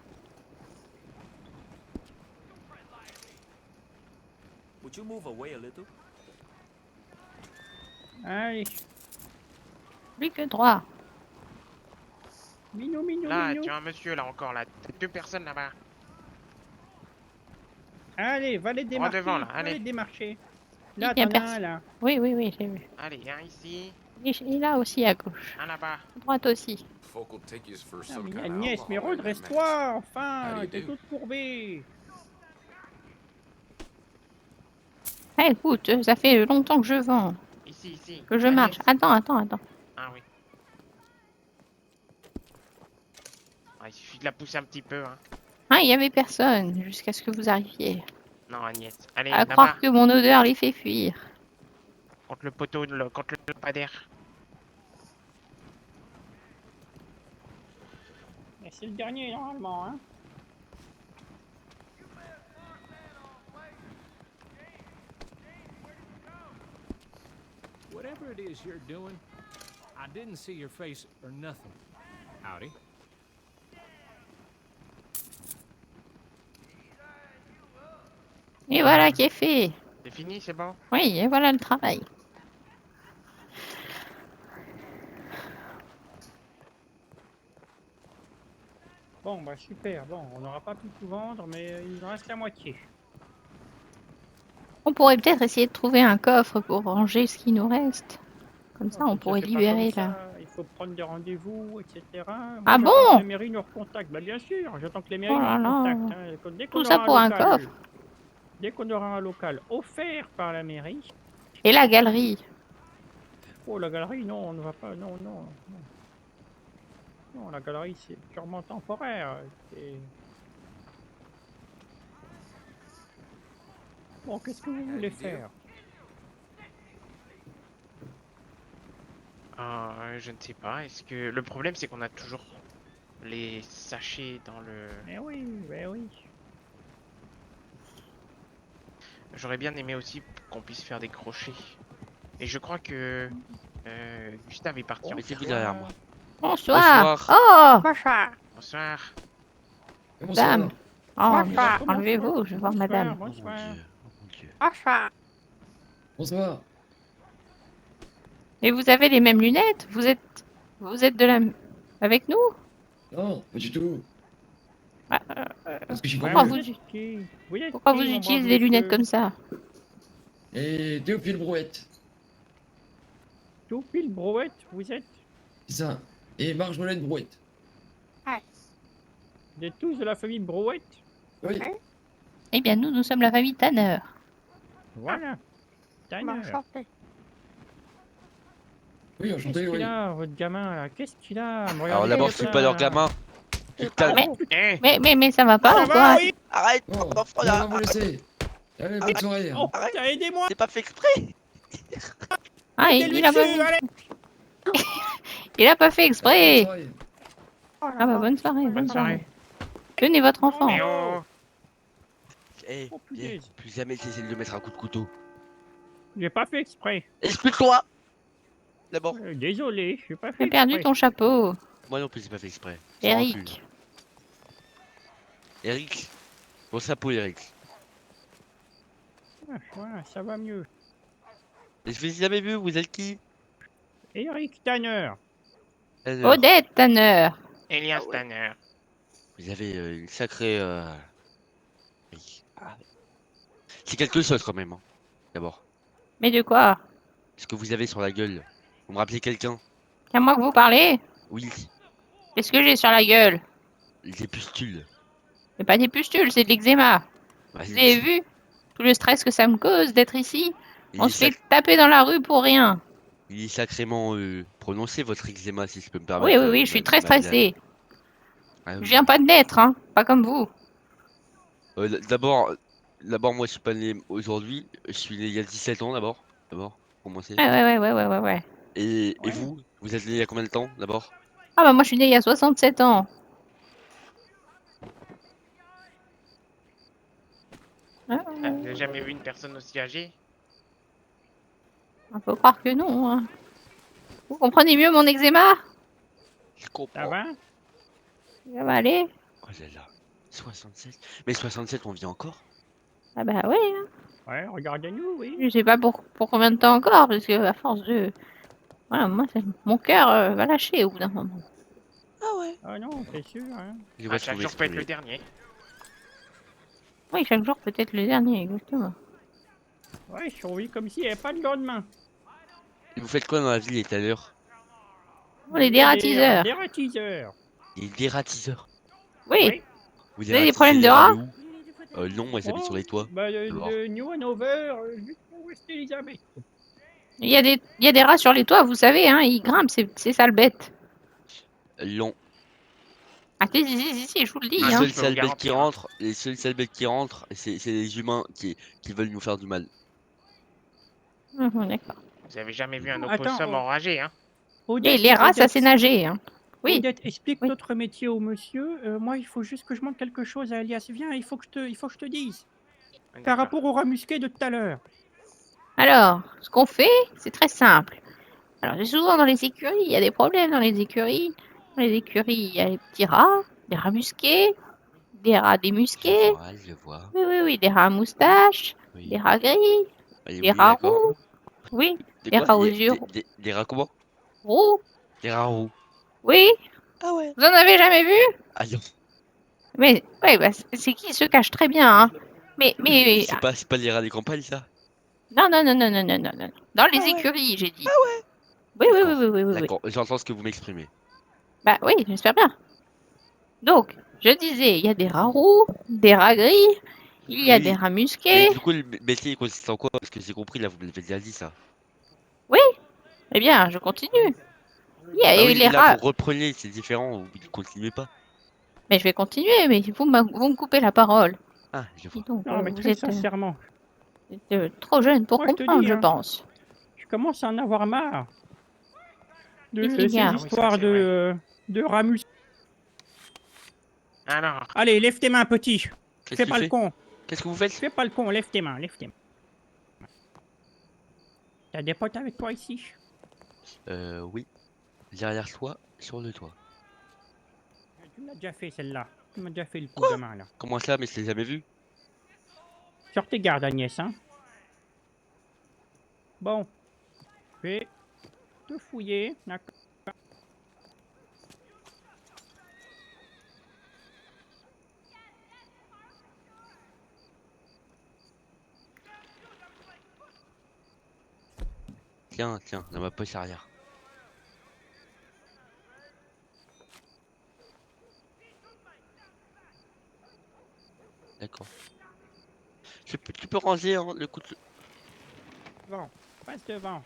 Would you move away a little? Allez, Plus que 3. minou, minou, Là, minou. tu as un monsieur, là, encore, là. 2 personnes, là-bas. Allez, va les démarcher. devant, là, va allez. les démarcher. Là, Il y a t'en as un personne. là. Oui, j'ai vu. Allez, un ici, Et là aussi à gauche. un là-bas. À droite aussi. Folk will take you for Ah, some mais kind of Agnès, mais alcohol in that redresse-toi, How enfin. do you T'es do? toute courbée. Eh, écoute, ça fait longtemps que je vends, Ici. que je Agnès. marche. Attends. Ah oui. Ah, il suffit de la pousser un petit peu, hein. Ah, il y avait personne jusqu'à ce que vous arriviez. Non, Agnès. Allez, À là-bas, croire que mon odeur les fait fuir. contre le poteau, contre le lampadaire. Mais c'est le dernier, normalement, hein. Whatever it is you're doing, I didn't see your face or nothing. Howdy. Et voilà qui est fait. C'est fini, c'est bon? Oui, et voilà le travail. Bon, bah super. Bon, on n'aura pas pu tout vendre, mais il nous reste la moitié. On pourrait peut-être essayer de trouver un coffre pour ranger ce qui nous reste. Comme ça, on Ça pourrait se fait pas libérer comme là. ça. Il faut prendre des rendez-vous, etc. Ah Moi, j'attends bon? que la mairie nous recontacte. Bah bien sûr, j'attends que la mairie Oh là nous là. recontacte. Hein. Dès qu'on Tout ça aura pour un local- coffre. Dès qu'on aura un local offert par la mairie. Et la galerie. Oh, la galerie, non, on ne va pas. Non. Non, la galerie, c'est purement temporaire. Bon, qu'est-ce que vous voulez faire? Je ne sais pas. Est-ce que le problème c'est qu'on a toujours les sachets dans le. Eh oui, ben oui. J'aurais bien aimé aussi qu'on puisse faire des crochets. Et je crois que Gustave est parti en Mettez-vous derrière moi. Bonsoir. Bonsoir. Oh, Bonsoir. dame. Oh, Bonsoir. enlevez-vous, je vais voir madame. Bonsoir. Bonsoir. Et vous avez les mêmes lunettes? Vous êtes de la... avec nous? Non, pas du tout. Parce que j'y vois Pourquoi mieux. pourquoi vous utilisez des lunettes comme ça? Et Théophile Brouette, Théophile Brouette, vous êtes? c'est ça. Et Marjolaine Brouette. Vous êtes tous de la famille Brouette? Oui. Eh bien, nous sommes la famille Tanner. Voilà. Tanner. Oui, Qu'est-ce enchanté, qu'il oui. a, votre gamin là? Qu'est-ce qu'il a? Me Alors regardez d'abord, comme c'est ça, pas leur là. gamin. Tu te calmes. Mais ça va pas Ça ou va, quoi? oui? Arrête, Oh, enfant, non, là. non, vous laissez. Allez, bonne soirée. Oh, putain, aidez-moi! C'est pas fait exprès. Ah, Mettez-lui il a pas dessus, fait... allez! il a pas fait Allez, bonne exprès. soirée. Ah bah bonne soirée, bonne Bonne soirée. soirée. Tenez votre enfant. Mais oh. Eh, Oh, viens, punaise. plus jamais t'essaies de lui mettre un coup de couteau. J'ai pas fait exprès. Explique-toi. D'abord, Désolé, j'ai pas fait T'as perdu exprès. ton chapeau, moi non plus, j'ai pas fait exprès. Je m'en recule. Eric. Eric. Bon chapeau, Eric. Ah, voilà, ça va mieux. Et je vous ai jamais vu, vous êtes qui? Eric Tanner. Alors, Odette Tanner. Elias Tanner. vous avez une sacrée... oui. Ah. C'est quelque chose quand même, hein. D'abord. Mais de quoi? Ce que vous avez sur la gueule. Vous me rappelez quelqu'un? C'est à moi que vous parlez? Oui. Qu'est-ce que j'ai sur la gueule? Des pustules. C'est pas des pustules, c'est de l'eczéma. Bah, Vous avez vu tout le stress que ça me cause d'être ici? il On est se fait taper dans la rue pour rien. Il est sacrément prononcé, votre eczéma, si je peux me Oui, permettre. oui, oui, je suis très stressée. Ah, Je oui. viens pas de naître, hein. Pas comme vous. D'abord, moi, je suis pas né aujourd'hui. Je suis né il y a 17 ans, d'abord. D'abord, pour commencer. Ouais. Et Ouais. vous êtes né il y a combien de temps, d'abord? Ah bah moi je suis née il y a 67 ans. Ah, Vous avez jamais vu une personne aussi âgée? on peut croire que non. Hein. Vous comprenez mieux mon eczéma? Je comprends. Ça va? Ça va aller? Oh là là. 67. Mais 67, on vit encore? Ah bah oui. Hein. Ouais, regardez-nous, oui. Je sais pas pour combien de temps encore, parce que à force de... Voilà, moi, mon cœur va lâcher au bout d'un moment. Ah non, c'est sûr, hein. Je vois ce que Chaque vous jour peut être le exprimez. dernier. Oui, chaque jour peut-être le dernier, exactement. Ouais, je survis comme s'il n'y avait pas de lendemain. Et vous faites quoi dans la vie, les taleurs? Oh, les dératiseurs. Dératiseurs. Les dératiseurs. Oui. Vous avez des problèmes de rats? Non, moi j'habite sur les toits. Bah, Alors. de New Hanover jusqu'à West Elizabeth. Il y a des rats sur les toits, vous savez, hein, ils grimpent, c'est sales bêtes. Non. Ah, si, je vous le dis, Les hein. seules je peux sales vous bêtes qui garantir, hein. rentrent, c'est les humains qui veulent nous faire du mal. D'accord. Vous avez jamais vu un Attends, opossum enragé, hein? Et les rats, ça c'est nager, hein. Oui. Odette, explique Oui. notre métier au monsieur. Moi, il faut juste que je montre quelque chose à Elias. Viens, il faut que je te dise. Par D'accord. rapport au rat musqué de tout à l'heure. Alors, ce qu'on fait, c'est très simple. Alors, c'est souvent dans les écuries, il y a des problèmes dans les écuries. Dans les écuries, il y a les petits rats, des rats musqués, des rats démusqués. Je vois. Oui, des rats à moustache, Oui. des rats gris, Oui, des rats d'accord. roux. Oui, Des des quoi? rats aux yeux Des rats comment? roux. Des rats roux. Oui, Ah ouais. vous en avez jamais vu? Ah non. Mais, ouais, bah, c'est qui se cache très bien, hein. Mais, C'est pas les rats des campagnes, ça? non. Dans les écuries, j'ai dit. Ah ouais? Oui. D'accord, j'entends ce que vous m'exprimez. Bah oui, j'espère bien. Donc, je disais, il y a des rats roux, des rats gris, il y a Oui. des rats Mais musqués. du coup, le métier il consiste en quoi? Parce que j'ai compris, là, vous m'avez déjà dit ça. Oui, eh bien, je continue. Il y a Ah eu oui, les mais là, rats. vous reprenez, c'est différent, vous ne continuez pas. Mais je vais continuer, mais vous me coupez la parole. Ah, je vois. Dis donc, Non, mais vous très êtes sincèrement, trop jeune pour moi, je te comprendre, dis, je hein. pense. je commence à en avoir marre de Qu'est-ce qu'il y ces a? Oui, ça, histoires c'est de rats musqués. Alors, Allez, lève tes mains, petit. Qu'est-ce Fais qu'il pas le fait? con. Qu'est-ce que vous faites? Fais pas le con, lève tes mains, lève tes mains. T'as des potes avec toi ici? Oui. Derrière toi, sur le toit. Tu m'as déjà fait celle-là. Tu m'as déjà fait le coup de main, là. Comment ça, mais je l'ai jamais vu? Sur tes gardes, Agnès, hein. Bon. Je vais te fouiller, d'accord. Tiens, dans ma poche arrière. D'accord. Tu peux ranger hein, le couteau. Devant, passe devant.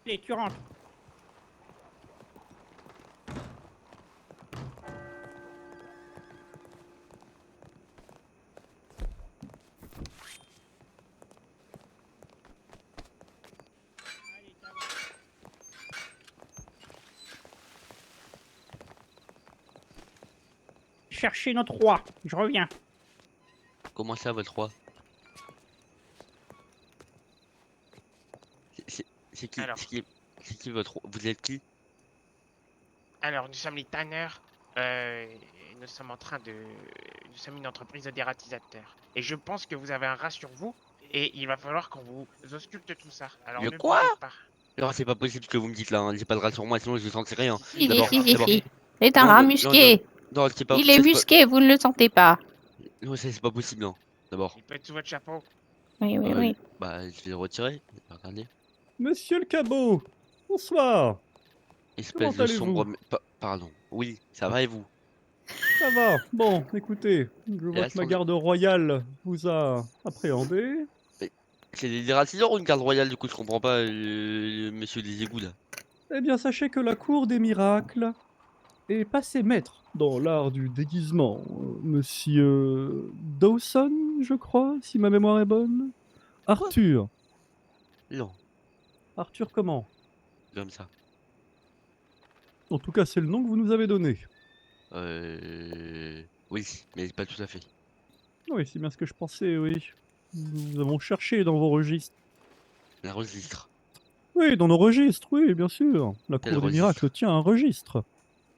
Allez, tu rentres. Allez, ça va. Cherchez notre roi, je reviens. Comment ça, votre roi? C'est qui, Alors. c'est qui votre roi? Vous êtes qui? Alors, nous sommes les tanneurs. Nous sommes en train de... Nous sommes une entreprise de dératisateurs. Et je pense que vous avez un rat sur vous. Et il va falloir qu'on vous ausculte tout ça. Alors, Le ne quoi? bougez pas. Non, c'est pas possible ce que vous me dites là. Hein. J'ai pas de rat sur moi, sinon je sentirai rien. Si, si, D'abord, si, si, d'abord. si. C'est un Non, rat non, musqué. Non, c'est pas. Il est ça, musqué, vous ne le sentez pas. Non, ça, c'est pas possible. Non. D'abord. Il peut être sous votre chapeau. Oui, oui, oui. Bah, je vais le retirer. Regardez. Monsieur le cabot, bonsoir. Espèce Comment de sombre. allez-vous? Pardon. Oui, ça va et vous? Ça va. Bon, écoutez, je vois là, que ma sans- garde royale vous a appréhendé. C'est des dératiseurs ou une garde royale du coup? Je comprends pas, monsieur des égouts là. Eh bien, sachez que la cour des miracles est passée maître dans l'art du déguisement. Monsieur Dawson, je crois, si ma mémoire est bonne. Arthur. Non, Arthur comment? comme ça. En tout cas, c'est le nom que vous nous avez donné. Oui, mais pas tout à fait. Oui, c'est bien ce que je pensais, oui. Nous avons cherché dans vos registres. La registre. Oui, dans nos registres, oui, bien sûr. La Quel cour des registre? miracles tient un registre.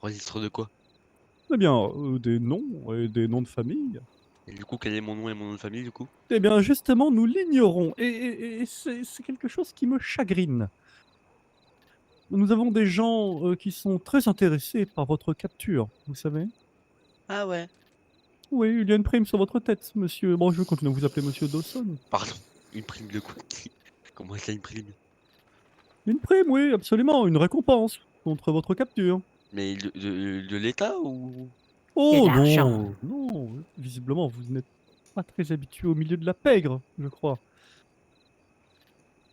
Registre de quoi? Eh bien, des noms et des noms de famille. Et du coup, quel est mon nom et mon nom de famille du coup? Eh bien, justement, nous l'ignorons. Et c'est quelque chose qui me chagrine. Nous avons des gens qui sont très intéressés par votre capture, vous savez. Ah ouais. Oui, il y a une prime sur votre tête, monsieur. Bon, je vais continuer à vous appeler monsieur Dawson. Pardon, une prime de quoi? Comment ça, une prime? Une prime, oui, absolument. Une récompense contre votre capture. Mais de l'État ou? Oh de l'argent. non, non. Visiblement, vous n'êtes pas très habitué au milieu de la pègre, je crois.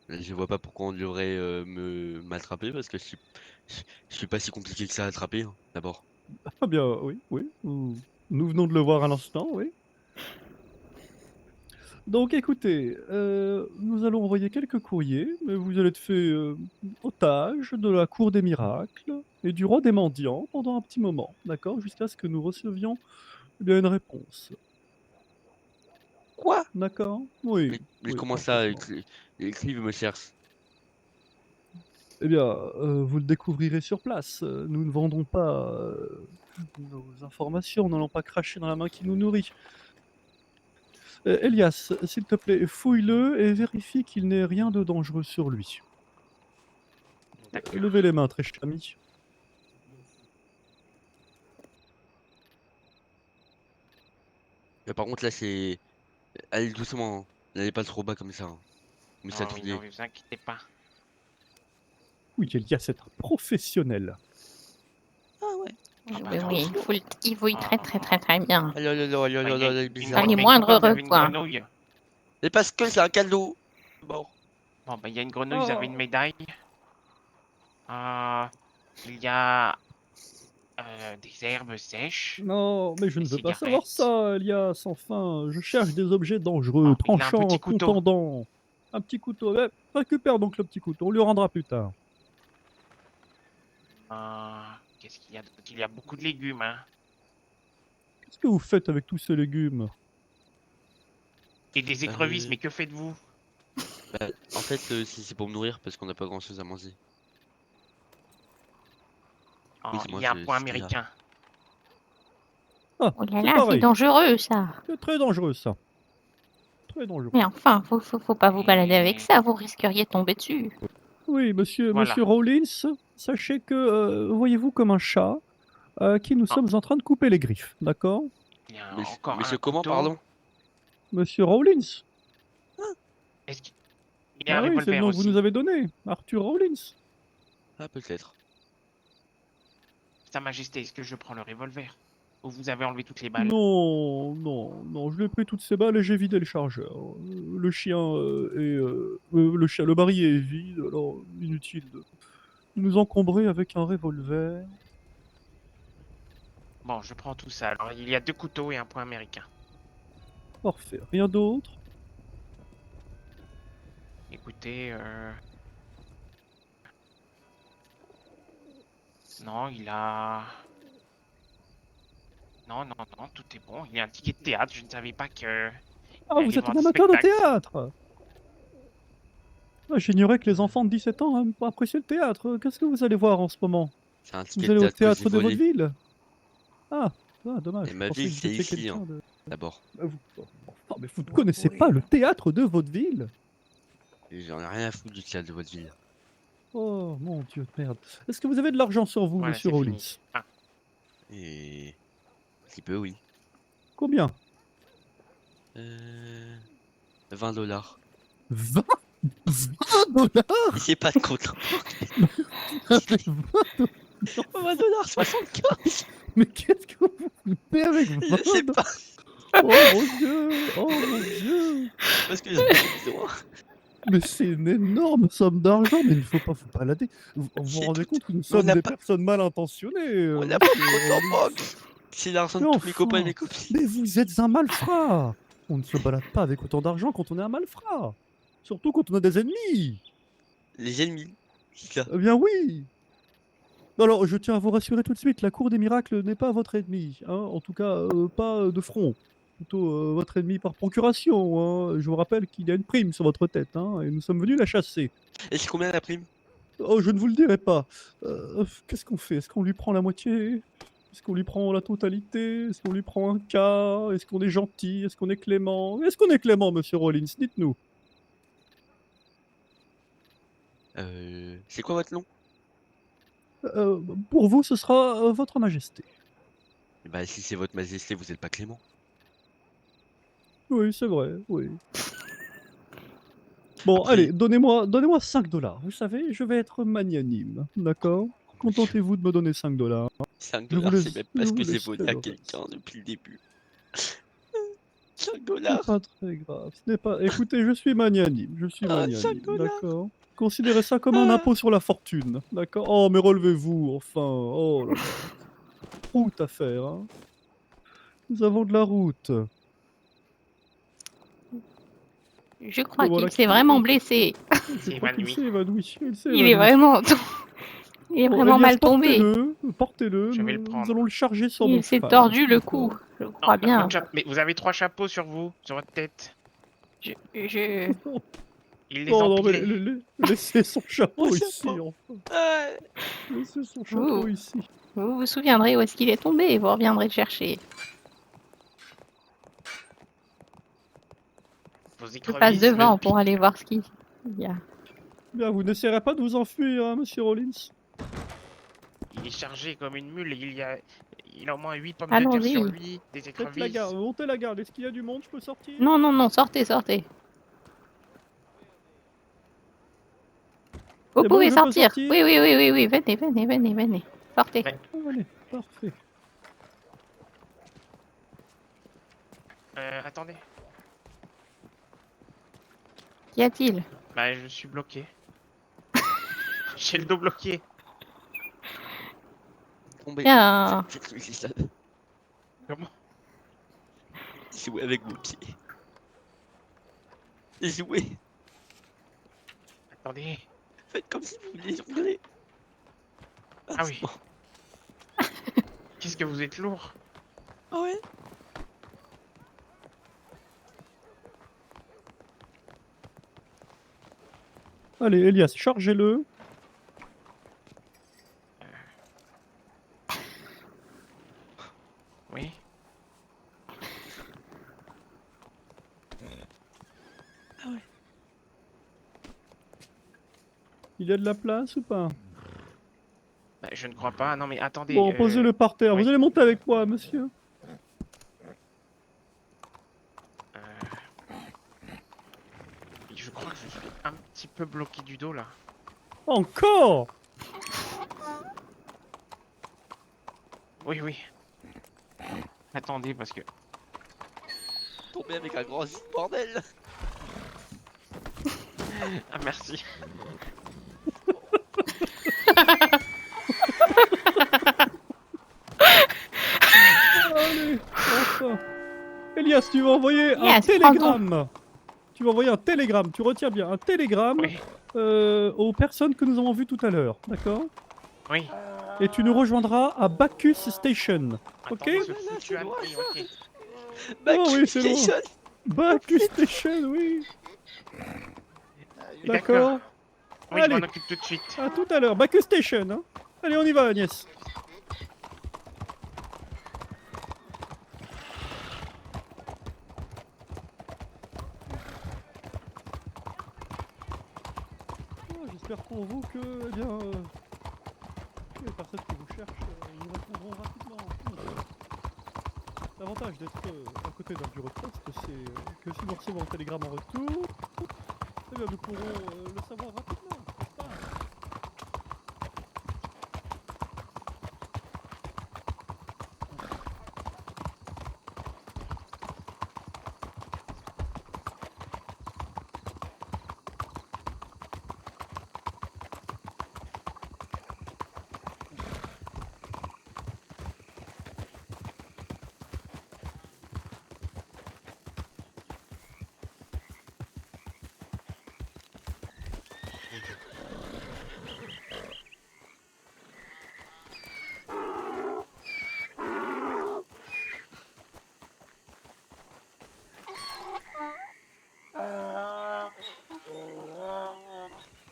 Je vois pas pourquoi on devrait m'attraper parce que je suis pas si compliqué que ça à attraper, hein, d'abord. Ah bien, oui, oui. Nous venons de le voir à l'instant, oui. Donc écoutez, nous allons envoyer quelques courriers, mais vous allez être fait otage de la cour des miracles et du roi des mendiants pendant un petit moment, d'accord? Jusqu'à ce que nous recevions eh bien, une réponse. Quoi? D'accord? Oui. Mais oui, comment ça, parfaitement. Clive me cherche? Eh bien, vous le découvrirez sur place. Nous ne vendons pas nos informations, n'allons pas cracher dans la main qui nous nourrit. Elias, s'il te plaît, fouille-le et vérifie qu'il n'ait rien de dangereux sur lui. D'accord. Levez les mains, très cher ami. Mais par contre là c'est... Allez doucement, hein. N'allez pas trop bas comme ça. Hein. Mais ça Non, oui, non, vous inquiétez pas. Oui, Elias est un professionnel. Oui, Ah bah oui, non. oui. Il fouille très, très, très, très bien. Allez, allez, allez, allez, allez, allez, bizarre. Dans les Mais moindres pourquoi vous avez une recoins. grenouille? Mais parce que c'est un cadeau. Bon. Bon, bah, il y a une grenouille, vous avez Oh. une médaille. Il y a des herbes sèches. Non, mais je ne Des veux pas cigarettes. savoir ça, Elias. Enfin, je cherche des objets dangereux, Oh, il a un tranchants, petit couteau. contendants. Un petit couteau. Eh, récupère donc le petit couteau, on lui rendra plus tard. Qu'est-ce qu'il y a d'autre? Il y a beaucoup de légumes, hein. Qu'est-ce que vous faites avec tous ces légumes? Et des écrevisses, mais que faites-vous? Bah, en fait, c'est pour me nourrir parce qu'on n'a pas grand chose à manger. Oui, c'est Il moi, y a un c'est point ce qu'il y a. américain. Ah, Oh là c'est là, c'est pareil. dangereux ça. C'est très dangereux, ça. Très dangereux. Mais enfin, faut pas vous balader avec ça, vous risqueriez de tomber dessus. Oui, monsieur, Voilà. monsieur Rawlins, sachez que, voyez-vous comme un chat, à qui nous Ah. sommes en train de couper les griffes, d'accord? Il y a Monsieur, encore un monsieur comment, couteau. pardon? Monsieur Rawlins. Est-ce qu'il y a un Ah oui, c'est le revolver nom que vous aussi? nous avez donné, Arthur Rawlins. Ah, peut-être. Sa Majesté, est-ce que je prends le revolver? Ou vous avez enlevé toutes les balles? Non, non, non, je lui ai pris toutes ces balles et j'ai vidé le chargeur. Le chien le barillet est vide, alors inutile de nous encombrer avec un revolver. Bon, je prends tout ça. Alors, il y a 2 couteaux et un poing américain. Parfait. Rien d'autre? Écoutez, non, il a... Non, non, non, tout est bon. Il y a un ticket de théâtre, je ne savais pas que... Ah, il allait vous êtes voir un des amateur de spectacles. théâtre! Ah, j'ignorais que les enfants de 17 ans aiment pas apprécier le théâtre. Qu'est-ce que vous allez voir en ce moment? C'est un Vous ticket de allez au théâtre que j'ai théâtre de votre volé. ville? Ah, dommage. Et Je ma pensais ville, que vous c'est étiez ici, quelqu'un hein, de... d'abord. Oh, mais vous ne connaissez pas le théâtre de votre ville? Et j'en ai rien à foutre du théâtre de votre ville. Oh, mon Dieu de merde. Est-ce que vous avez de l'argent sur vous, Voilà, monsieur c'est Rawlins? fini. Ah, Et... Un petit peu, oui. Combien? 20$. 20 $? Et c'est pas de compte. 20$, 75. Mais qu'est-ce que vous foutez avec 20 Je sais pas. Oh mon Dieu! Oh mon Dieu! Parce que j'en ai besoin. Mais c'est une énorme somme d'argent, mais il ne faut pas vous balader. Vous vous rendez compte que nous sommes n'a des pas- personnes mal intentionnées, On n'a pas de monsieur compte en Rawlins. banque. C'est l'argent de Mais tous mes copains et mes enfin, copines. mais vous êtes un malfrat! On ne se balade pas avec autant d'argent quand on est un malfrat! Surtout quand on a des ennemis! Les ennemis. C'est ça. Eh bien oui! Alors, je tiens à vous rassurer tout de suite, la cour des miracles n'est pas votre ennemi, hein, en tout cas, pas de front. Plutôt votre ennemi par procuration, hein. Je vous rappelle qu'il y a une prime sur votre tête, hein, et nous sommes venus la chasser. Et c'est combien la prime? Oh, je ne vous le dirai pas. Qu'est-ce qu'on fait? Est-ce qu'on lui prend la moitié? Est-ce qu'on lui prend la totalité? Est-ce qu'on lui prend un quart? Est-ce qu'on est gentil? Est-ce qu'on est clément? Est-ce qu'on est clément, monsieur Rawlins? Dites-nous. C'est quoi votre nom? Pour vous, ce sera votre majesté. Bah si c'est votre majesté, vous êtes pas Clément. Oui, c'est vrai, oui. Bon, allez, donnez-moi 5 $. Vous savez, je vais être magnanime, d'accord? Contentez-vous de me donner 5 $. 5$, Je vous c'est laisse- même je pas ce vous que j'ai laisserai volé à le quelqu'un reste. depuis le début. 5$. C'est pas très grave. Ce n'est pas... Écoutez, je suis magnanime. Je suis Ah, magnanime, 5$. d'accord? Considérez ça comme un impôt sur la fortune, d'accord? Oh, mais relevez-vous, enfin. Oh là là. Route à faire, hein. Nous avons de la route. Je crois Mais voilà qu'il s'est qui- vraiment blessé. Je crois qu'il s'est évanoui. Il est vraiment... Il est Bon, vraiment Elias, mal tombé. portez-le. Je vais le Nous prendre. allons le charger sur Il nos s'est femmes, tordu le d'accord? cou, je crois bien. votre chapeau- Mais vous avez 3 chapeaux sur vous, sur votre tête. Je... Il les Oh a non, mais empilés. laissez son chapeau Mon ici, chapeau. enfin. Laissez son chapeau Vous. ici. Vous vous souviendrez où est-ce qu'il est tombé et vous reviendrez le chercher. Vos Je passe écrevisses, devant le- pour aller voir ce qu'il y a. Bien, vous n'essayerez pas de vous enfuir, hein, monsieur Rollins? Il est chargé comme une mule et il a au moins 8 pommes de terre Allons-y. sur lui, des Faites la écrevisses. garde, montez la garde. Est-ce qu'il y a du monde? Je peux sortir? Non, non, non, sortez, sortez. Vous C'est bon, pouvez je peux sortir. sortir Oui, oui, oui, oui, oui, venez, venez, venez, venez. Sortez. Ouais. Allez, parfait. Attendez. Qu'y a-t-il? Bah, je suis bloqué. J'ai le dos bloqué. Tombez. Tiens. Faites-lui ça. Comment? Jouez avec vos pieds. Jouez. Attendez. Faites comme si vous vouliez jongler. Ah oui. Qu'est-ce que vous êtes lourd. Ah ouais. Allez, Elias, chargez-le. Oui. Ah ouais. Il y a de la place ou pas? Bah, je ne crois pas. Non, mais attendez. Bon, posez-le par terre. oui. Vous allez monter avec moi, monsieur. Je crois que je suis un petit peu bloqué du dos là. Encore? Oui, oui. Attendez, parce que. Tombé avec un gros zip, bordel. Ah, merci. Allez, enfin. Elias, tu vas envoyer un Yes, télégramme. Tu vas envoyer un télégramme, tu retiens bien, un télégramme Oui. aux personnes que nous avons vues tout à l'heure, d'accord? Oui. Et tu nous rejoindras à Bacchus Station, ok? Attendez, ce foutu âne- oui, ok. Oh oui, c'est loin. Bacchus Station, oui. D'accord. Oui, je m'en Allez, occupe tout de suite. à tout à l'heure. Bacchus Station, hein. Allez, on y va, Agnès. J'espère pour vous que, eh bien, les personnes qui vous cherchent, nous répondront rapidement. L'avantage d'être à côté d'un bureau de poste, c'est que si nous recevons un télégramme en retour, eh bien, nous pourrons le savoir rapidement. n'est-ce pas?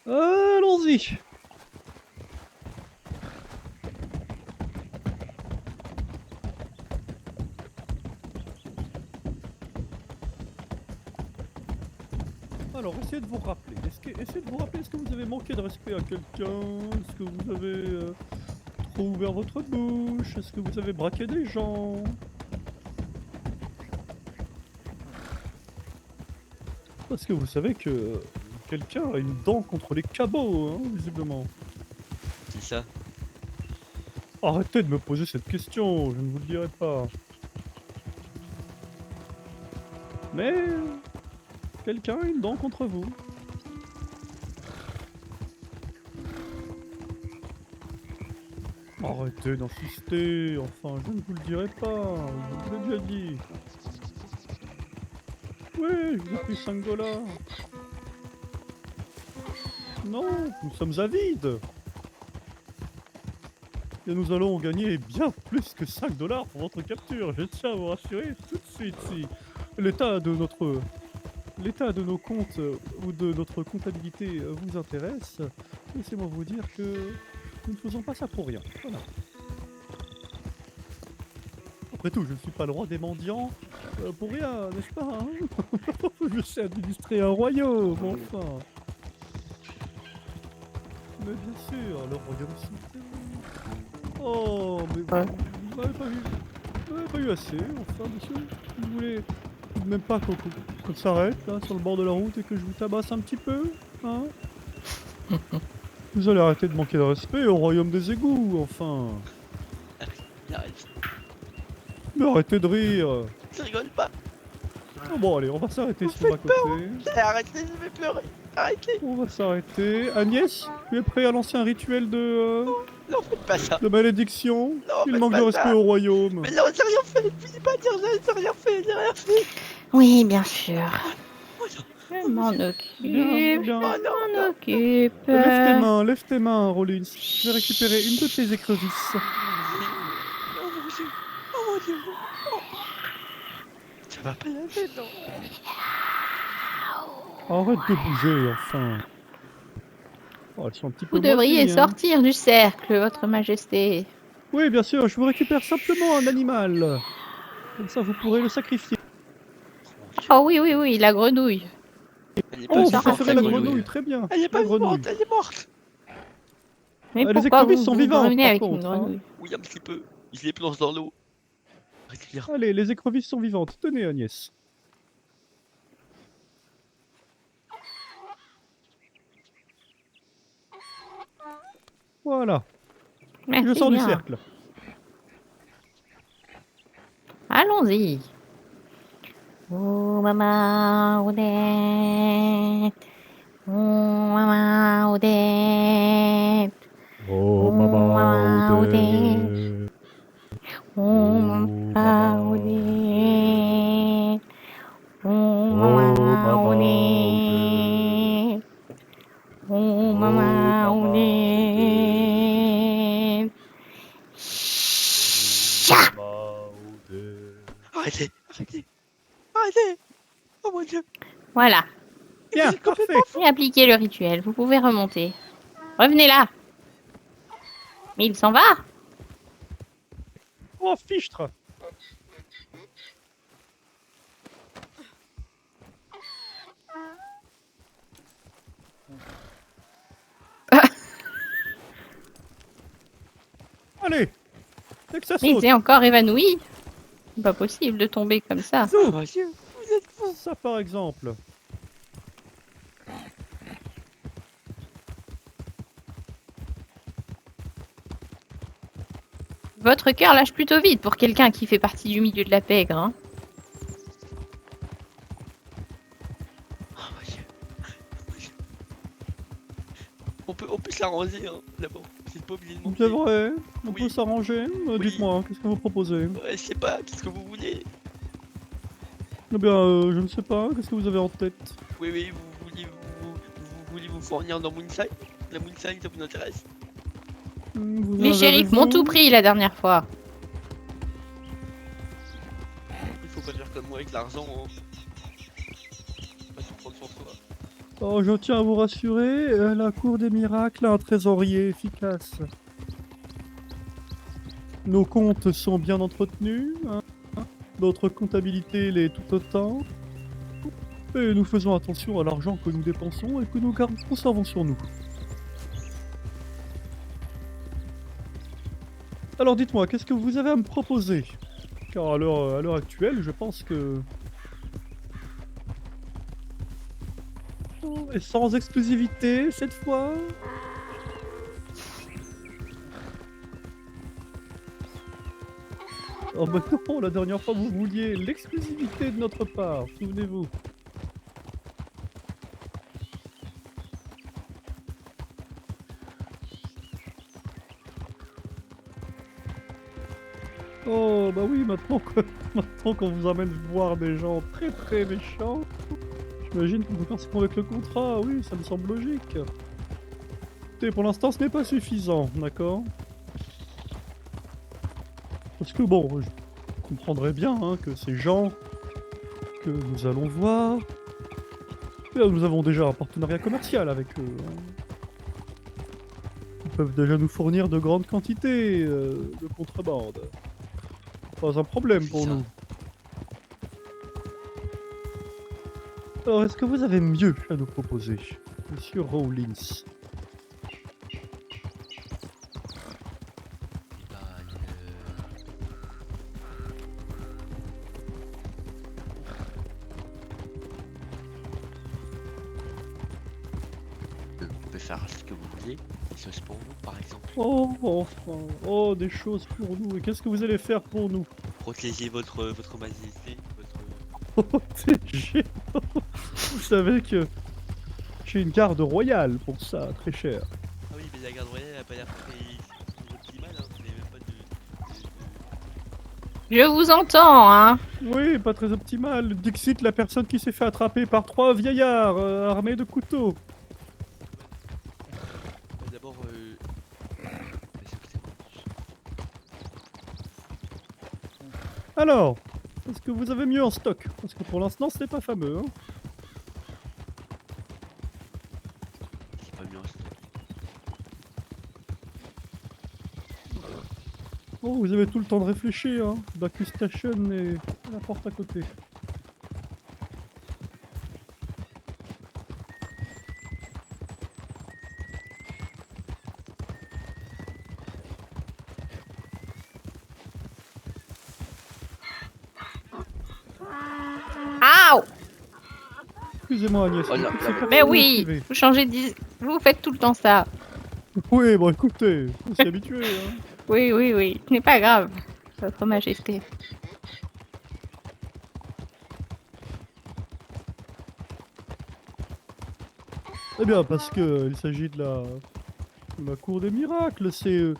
Allons-y. Alors, essayez de vous rappeler. Essayez de vous rappeler, est-ce que vous avez manqué de respect à quelqu'un? Est-ce que vous avez trop ouvert votre bouche? Est-ce que vous avez braqué des gens? Parce que vous savez que quelqu'un a une dent contre les cabots, hein, visiblement. C'est ça. Arrêtez de me poser cette question, je ne vous le dirai pas. Mais quelqu'un a une dent contre vous. Arrêtez d'insister, enfin, je ne vous le dirai pas, je vous l'ai déjà dit. Oui, je vous ai pris 5 $. Non, nous sommes avides. Et nous allons gagner bien plus que 5 $ pour votre capture, je tiens à vous rassurer tout de suite. Si l'état de nos comptes ou de notre comptabilité vous intéresse, laissez-moi vous dire que nous ne faisons pas ça pour rien. Voilà. Après tout, je ne suis pas le roi des mendiants pour rien, n'est-ce pas, hein? Je sais administrer un royaume, enfin. Mais bien sûr, le royaume s'il Oh, mais vous m'avez pas vu. Vous m'avez pas eu assez, enfin, monsieur. Vous voulez même pas qu'on s'arrête, là, sur le bord de la route et que je vous tabasse un petit peu, hein? Vous allez arrêter de manquer de respect au royaume des égouts, enfin. Mais arrêtez de rire. Je rigole pas. Oh, bon, allez, on va s'arrêter sur ma côté. Arrêtez, je vais pleurer. Arrêtez. On va s'arrêter. Agnès, tu es prêt à lancer un rituel de... Non, faites pas ça. de malédiction? Non, Il faites manque pas de respect ça. au royaume. Mais non, j'ai rien fait. Je dis pas dire j'ai rien fait. J'ai rien fait. Oui, bien sûr. Oh Je m'en occupe. Bien, bien. Je m'en occupe. Lève tes mains, Rollins. Je vais récupérer une de tes écrevisses. Oh mon dieu. Oh mon dieu. Oh. Ça va pas la tête, non. Arrête de bouger, enfin. Oh, elles sont un petit peu Vous devriez moisies, hein. sortir du cercle, votre majesté. Oui, bien sûr, je vous récupère simplement un animal. Comme ça, vous pourrez le sacrifier. Oh oui, oui, oui, la grenouille. Elle est Oh, vous ça préférez la rafraîchit. grenouille, très bien. Elle est La pas grenouille. vivante, elle est morte. Mais les pourquoi écrevisses vous sont vous vivantes, promenez par avec une contre, hein. grenouille? Oui, un petit peu. Je les plonge dans l'eau. Régulièrement. Allez, les écrevisses sont vivantes. Tenez, Agnès. Voilà. Je Merci sors du bien. cercle. Allons-y. Oh maman Odette. Oh maman Odette. Oh, maman Odette. Odette. Oh maman Odette. Oh maman Odette. Oh maman Odette. Chat. Arrêtez, arrêtez, arrêtez. Oh mon dieu. Voilà. Bien, parfait. Et appliquez le rituel. Vous pouvez remonter. Revenez là. Mais il s'en va. Oh, fichtre. Allez. Dès que ça Mais il saute. s'est encore évanoui. C'est pas possible de tomber comme ça. Zou. Mon dieu, vous êtes fou. Ça, par exemple. Votre cœur lâche plutôt vite pour quelqu'un qui fait partie du milieu de la pègre. Hein. Oh mon dieu. On peut s'arranger, hein, d'abord. C'est pas obligé de monter. C'est vrai. On Oui. peut s'arranger. Oui. Dites-moi, qu'est-ce que vous proposez? Ouais, je sais pas, qu'est-ce que vous voulez? Eh bien, je ne sais pas. Qu'est-ce que vous avez en tête? Oui, oui, vous voulez vous fournir dans Moonside? La Moonside, ça vous intéresse? Vous Les en shérifs avez-vous? m'ont tout pris la dernière fois. Il faut pas faire comme moi avec l'argent, hein. Pas tout prendre sur soi. Oh, je tiens à vous rassurer, la Cour des Miracles a un trésorier efficace. Nos comptes sont bien entretenus, hein. Notre comptabilité l'est tout autant. Et nous faisons attention à l'argent que nous dépensons et que nous conservons sur nous. Alors dites-moi, qu'est-ce que vous avez à me proposer? Car à l'heure actuelle, je pense que... Oh, et sans exclusivité, cette fois? Oh bah non, la dernière fois vous vouliez l'exclusivité de notre part, souvenez-vous. Oh bah oui, maintenant qu'on vous amène voir des gens très très méchants, j'imagine que vous correspond avec le contrat, oui, ça me semble logique. Écoutez, pour l'instant ce n'est pas suffisant, d'accord? Parce que bon, je comprendrais bien hein, que ces gens que nous allons voir, eh bien, nous avons déjà un partenariat commercial avec eux. Hein. Ils peuvent déjà nous fournir de grandes quantités de contrebande. Pas un problème pour nous. Alors, est-ce que vous avez mieux à nous proposer, Monsieur Rawlins? On peut faire ce que vous voulez, des choses pour vous par exemple. Oh, enfin, oh, des choses pour nous. Et qu'est-ce que vous allez faire pour nous? Protéger votre majesté, Protéger. Vous savez que j'ai une garde royale pour ça, très cher. Ah oui, mais la garde royale elle a pas l'air très optimale, hein. Vous n'avez même pas de... Je vous entends, hein. Oui, pas très optimal. Dixit, la personne qui s'est fait attraper par 3 vieillards armés de couteaux. D'abord, Alors, est-ce que vous avez mieux en stock? Parce que pour l'instant, ce n'est pas fameux. Hein. c'est pas mieux en stock. Oh, vous avez tout le temps de réfléchir. Hein. Bacchus Station est à la porte à côté. Excusez-moi Agnès. Oh là, écoute, là, c'est bah. Mais personnel oui, privé. vous changez d'idée. Vous faites tout le temps ça. Oui, bon écoutez, on s'y est habitué. Hein. Oui, oui, oui. Ce n'est pas grave, Votre Majesté. Eh bien, parce que il s'agit de la cour des miracles. Ce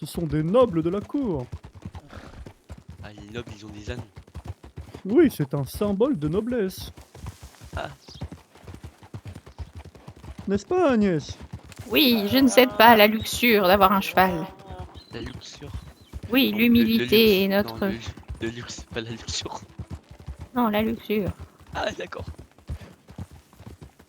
sont des nobles de la cour. Ah, les nobles, ils ont des ânes. Oui, c'est un symbole de noblesse. Ah. N'est-ce pas, Agnès? Oui, je ne cède pas à la luxure d'avoir un cheval. La luxure. Oui, Non, l'humilité est luxe. notre... Non, le luxe, pas la luxure. Non, la luxure. Ah, d'accord.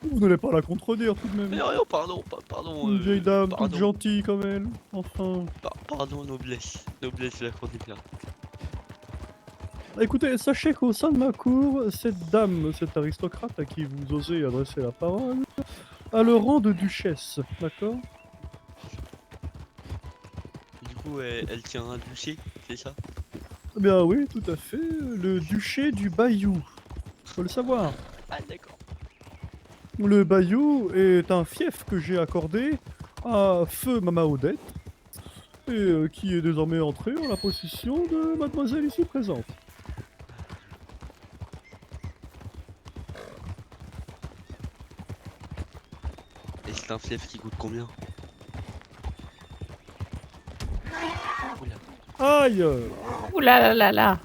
Vous n'allez pas la contredire tout de même. Mais non, pardon, pardon. Une vieille dame toute pardon. gentille comme elle. Enfin. Pardon, noblesse. Noblesse de la cour des miracles. Écoutez, sachez qu'au sein de ma cour, cette dame, cette aristocrate à qui vous osez adresser la parole, a le rang de duchesse, d'accord? Du coup, elle tient un duché, c'est ça? Eh bien oui, tout à fait, le duché du Bayou. Faut le savoir. Ah, d'accord. Le Bayou est un fief que j'ai accordé à feu Mama Odette, et qui est désormais entré en la possession de mademoiselle ici présente. Et c'est un fief qui coûte combien? Aïe! Ouh là là là là.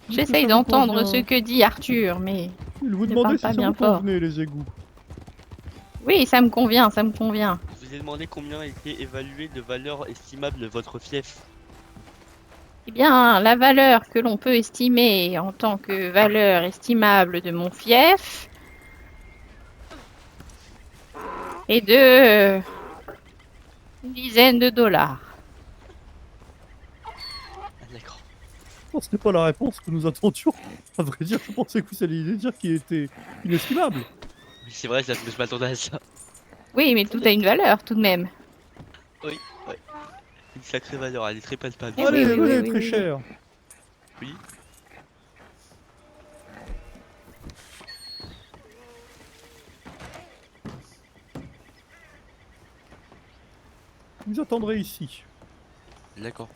J'essaye vous d'entendre convient ce que dit Arthur, mais... Il vous ne demandait parle si pas ça bien vous fort. convenait, les égouts. Oui, ça me convient, ça me convient. Je vous ai demandé combien était évalué de valeur estimable votre fief. Eh bien, la valeur que l'on peut estimer en tant que valeur estimable de mon fief est de... une dizaine de dollars. Ah, d'accord. Non, ce n'est pas la réponse que nous attendions. À vrai dire, je pensais que vous alliez dire qu'il était inestimable. Oui, c'est vrai, je m'attendais à ça. Oui, mais tout a une valeur tout de même. Oui, oui. Une sacrée valeur, elle est très palpable. Eh Allez, oui, oui, venez, oui, très oui, oui. cher. Oui. Vous attendrez ici. D'accord.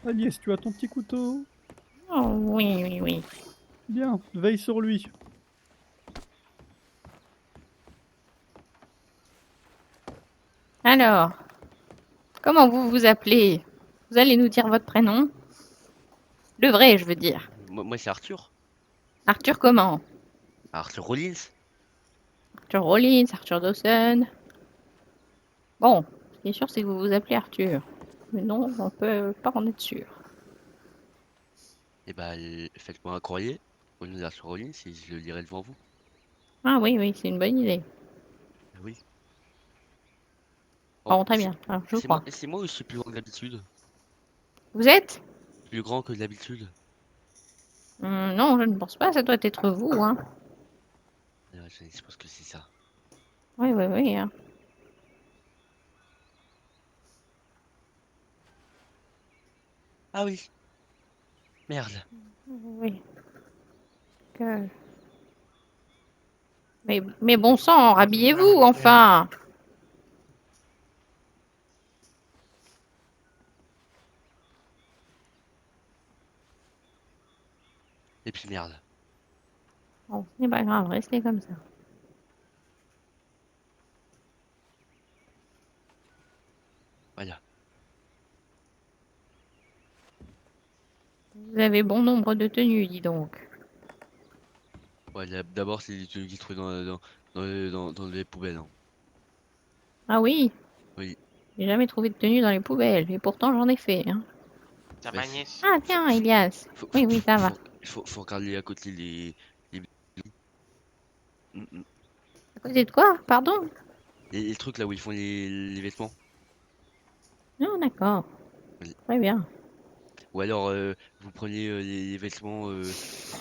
Agnès, tu as ton petit couteau? Oh, oui, oui, oui. Bien, veille sur lui. Alors, comment vous vous appelez? Vous allez nous dire votre prénom? Le vrai, je veux dire. Moi c'est Arthur. Arthur comment? Arthur Rollins. Arthur Rollins, Arthur Dawson. Bon, ce qui est sûr, c'est que vous vous appelez Arthur. Mais non, on peut pas en être sûr. Et bah, faites-moi un courrier au nom d'Arthur Rollins et je le lirai devant vous. Ah oui, oui, c'est une bonne idée. Oui. Bon, très bien, alors, je vous crois. C'est moi ou je suis plus grand que d'habitude? Vous êtes? Plus grand que d'habitude. Non, je ne pense pas, ça doit être vous, hein. Je pense que c'est ça. Oui, oui, oui. Hein. Ah oui. Merde. Oui. Mais bon sang, rhabillez-vous, enfin. Et puis merde. Bon, c'est pas grave, restez comme ça. Voilà. Vous avez bon nombre de tenues, dis donc. Ouais, d'abord c'est des tenues qui se trouvent dans les poubelles. Hein. Ah oui? Oui. J'ai jamais trouvé de tenue dans les poubelles, et pourtant j'en ai fait, hein. Ça va, Agnès? Ah tiens, Elias. Oui, oui, ça va. Faut regarder à côté les... À côté de quoi? Pardon? Les trucs là où ils font les vêtements. Ah, d'accord. Oui. Très bien. Ou alors vous prenez les vêtements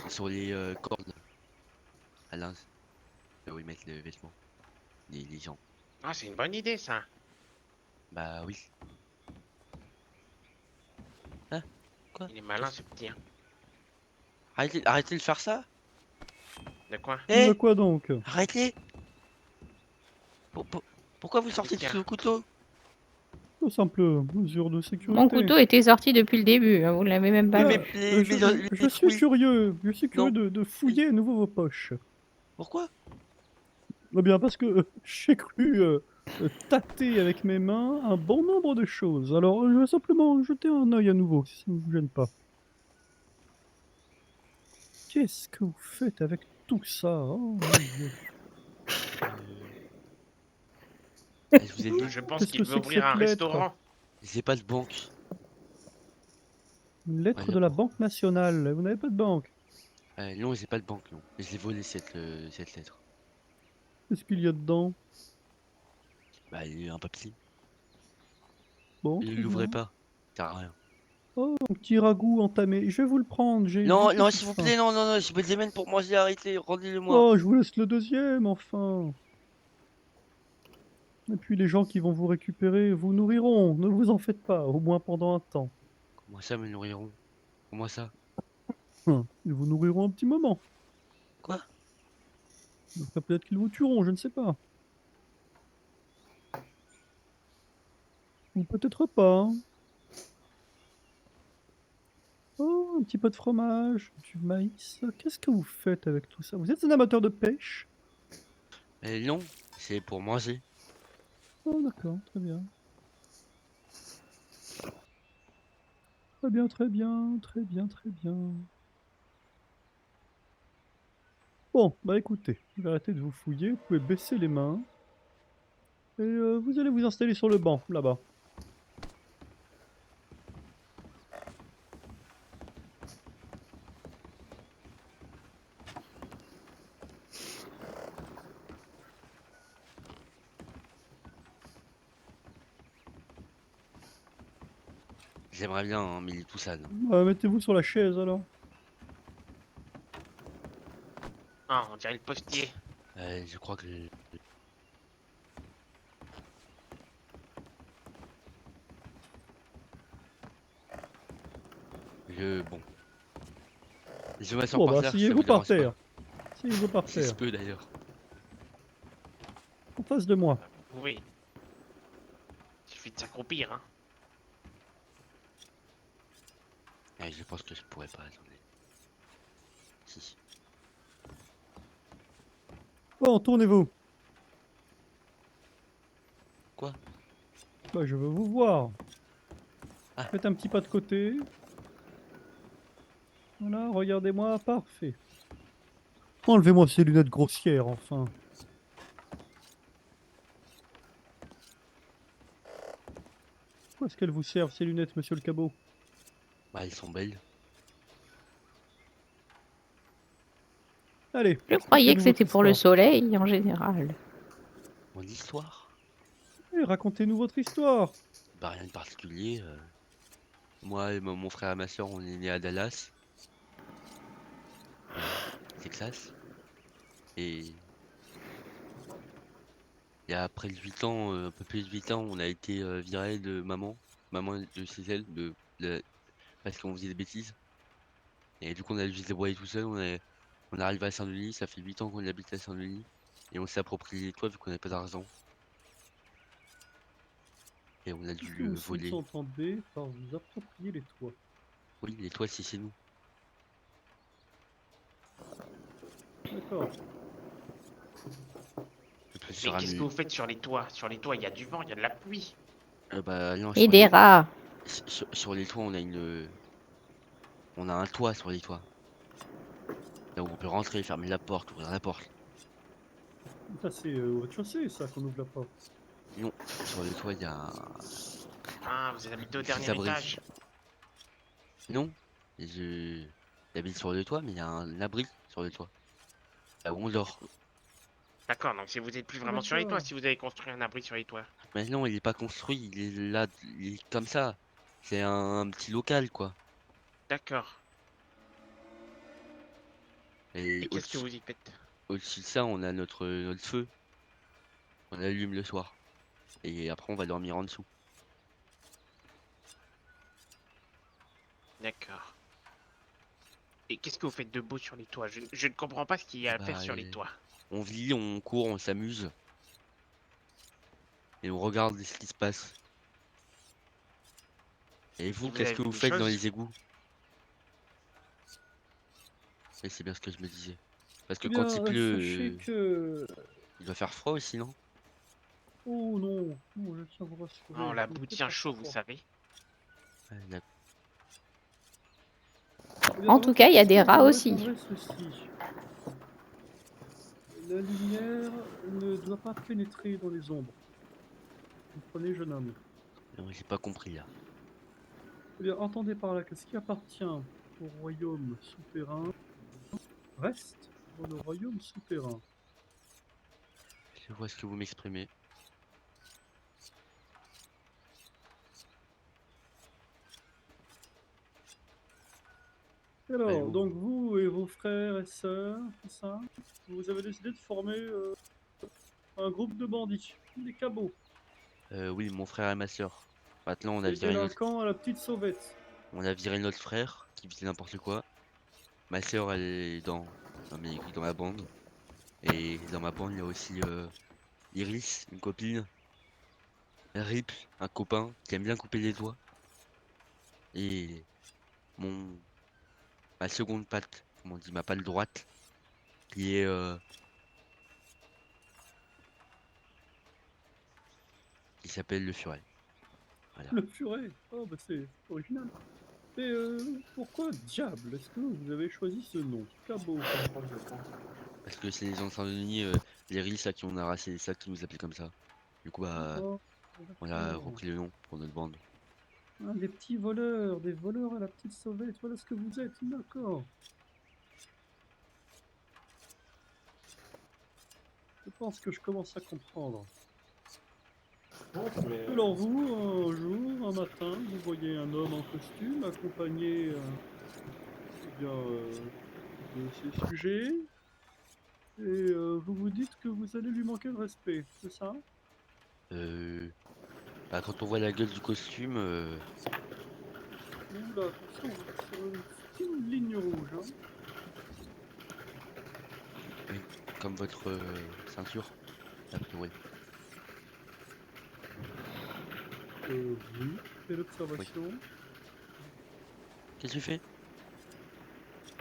sur les cordes. À l'un. Là où ils mettent les vêtements. Les gens. Ah, c'est une bonne idée, ça. Bah oui. Hein? Quoi? Il est malin, ce petit. Hein. Arrêtez de faire ça. De quoi? De quoi donc? Arrêtez. Pourquoi vous sortez Tiens. ce couteau? Tout simple mesure de sécurité. Mon couteau était sorti depuis le début, hein, vous l'avez même pas Voilà, vu. je suis curieux. Je suis curieux de fouiller à nouveau vos poches. Pourquoi? Eh bien, parce que j'ai cru tâter avec mes mains un bon nombre de choses. Alors, je vais simplement jeter un œil à nouveau, si ça ne vous gêne pas. Qu'est-ce que vous faites avec tout ça? Oh, mon Dieu. Je vous ai dit, Je pense Qu'est-ce qu'il que veut c'est que ouvrir un cette lettre? restaurant. j'ai pas de banque. Une lettre Ouais, de la Banque nationale. Vous n'avez pas de banque. Non, j'ai pas de banque, non. Je l'ai volé cette lettre. Qu'est-ce qu'il y a dedans? Bah, il y a un papier. Bon, Ne très l'ouvrez bien. pas. Ça sert à rien. Oh, un petit ragoût entamé. Je vais vous le prendre. J'ai Non, beaucoup non, de s'il vous faim. plaît, non, non, non, j'ai pas des mènes pour manger, arrêtez, rendez-le-moi. Oh, je vous laisse le deuxième, enfin. Et puis les gens qui vont vous récupérer vous nourriront. Ne vous en faites pas, au moins pendant un temps. Comment ça, me nourriront? Comment ça? Ils vous nourriront un petit moment. Quoi? Après, peut-être qu'ils vous tueront, je ne sais pas. Ou peut-être pas. Hein. Oh, un petit peu de fromage, du maïs. Qu'est-ce que vous faites avec tout ça? Vous êtes un amateur de pêche? Non, c'est pour manger. Oh, d'accord, très bien. Très bien, très bien, très bien, très bien. Bon, bah écoutez, je vais arrêter de vous fouiller. Vous pouvez baisser les mains. Et vous allez vous installer sur le banc, là-bas. J'aimerais bien, hein, mais il est tout sale. Mettez-vous sur la chaise alors. Ah, on dirait le postier. Je crois que... Bon. Je m'asseoir Bon, par bah terre, ça asseyez-vous vous par dérange pas? terre. Asseyez-vous par Si je terre. peux d'ailleurs. En face de moi. Oui. Il suffit de s'accroupir, hein. Je pense que je pourrais pas, attendez. Si. Bon, tournez-vous. Quoi? Bah, je veux vous voir. Ah. Faites un petit pas de côté. Voilà, regardez-moi, parfait. Enlevez-moi ces lunettes grossières, enfin. Pourquoi est-ce qu'elles vous servent, ces lunettes, monsieur le cabot? Bah, elles sont belles. Allez. Je croyais que racontez-nous c'était votre pour le histoire. soleil en général. Mon histoire? Racontez-nous votre histoire. Bah, rien de particulier. Moi et mon frère et ma soeur, on est nés à Dallas. Texas. Et après 8 ans, un peu plus de 8 ans, on a été viré de maman de chez elle, parce qu'on faisait des bêtises. Et du coup, on a dû se débrouiller tout seul. On est arrivé à Saint-Denis, ça fait 8 ans qu'on habite à Saint-Denis. Et on s'est approprié les toits vu qu'on n'avait pas d'argent. Et on a dû le voler. Vous entendez par vous approprier les toits. Oui, les toits, c'est chez nous. D'accord. Mais qu'est-ce que vous faites sur les toits? Sur les toits, il y a du vent, il y a de la pluie. Bah, non, Et des rats. Sur les toits, on a un toit sur les toits. Là où on peut rentrer, fermer la porte, ouvrir la porte. Ça, c'est au rez-de-chaussée, ça, qu'on ouvre la porte. Non, sur les toits, il y a un... Ah, vous habitez au petit dernier abri. étage. Non, j'habite sur le toit, mais il y a un abri sur le toit. Là où on dort. D'accord, donc si vous êtes plus vraiment sur les toits, si vous avez construit un abri sur les toits. Mais non, il est pas construit, il est là, il est comme ça. C'est un petit local, quoi. D'accord. Et qu'est-ce que vous y faites? Au-dessus de ça, on a notre feu. On allume le soir. Et après, on va dormir en dessous. D'accord. Et qu'est-ce que vous faites debout sur les toits? Je ne comprends pas ce qu'il y a à faire sur les toits. On vit, on court, on s'amuse. Et on regarde ce qui se passe. Et vous, vous qu'est-ce avez que vu vous des faites dans choses? les égouts? Et c'est bien ce que je me disais. Parce que Eh quand bien, il pleut, sachez que... il va faire froid aussi, non? Oh non, non, je tiens à vous rassurer. Oh, la il ne boue fait tient pas chaud, vous froid. savez. Ouais, d'accord. Eh bien, En dans tout votre cas, il y a des question, je rats vous aussi. répondrai ceci. La lumière ne doit pas pénétrer dans les ombres. Vous comprenez, jeune homme? Non, j'ai pas compris là. Eh bien, entendez par là que ce qui appartient au royaume souterrain reste dans le royaume souterrain. Je vois ce que vous m'exprimez. Alors, vous- donc vous et vos frères et sœurs, c'est ça, vous avez décidé de former un groupe de bandits, des cabots, Oui, mon frère et ma soeur. Maintenant, des délinquants à la petite sauvette. on a viré notre frère qui faisait n'importe quoi. Ma soeur, elle est dans ma bande. Et dans ma bande, il y a aussi Iris, une copine. Rip, un copain qui aime bien couper les doigts. Et mon ma seconde patte, comment on dit, ma patte droite, qui est qui s'appelle le furet. Voilà. Le furet. Oh, bah c'est original. Et pourquoi diable est-ce que vous avez choisi ce nom, cabot? Parce que c'est les anciens Denis, les Riss là qui ont ramassé les sacs qui nous appelaient comme ça. Du coup, bah, Oh, on a d'accord. repris le nom pour notre bande. Ah, des petits voleurs, des voleurs à la petite sauvette, voilà ce que vous êtes, d'accord. Je pense que je commence à comprendre. Alors vous, un jour, un matin, vous voyez un homme en costume accompagné eh bien, de ses sujets, et vous vous dites que vous allez lui manquer de respect, c'est ça? Bah, quand on voit la gueule du costume, Oula, attention, vous êtes sur une fine ligne rouge, hein. oui, comme votre ceinture, a priori. Oui, quelle observation? Qu'est-ce que tu fais?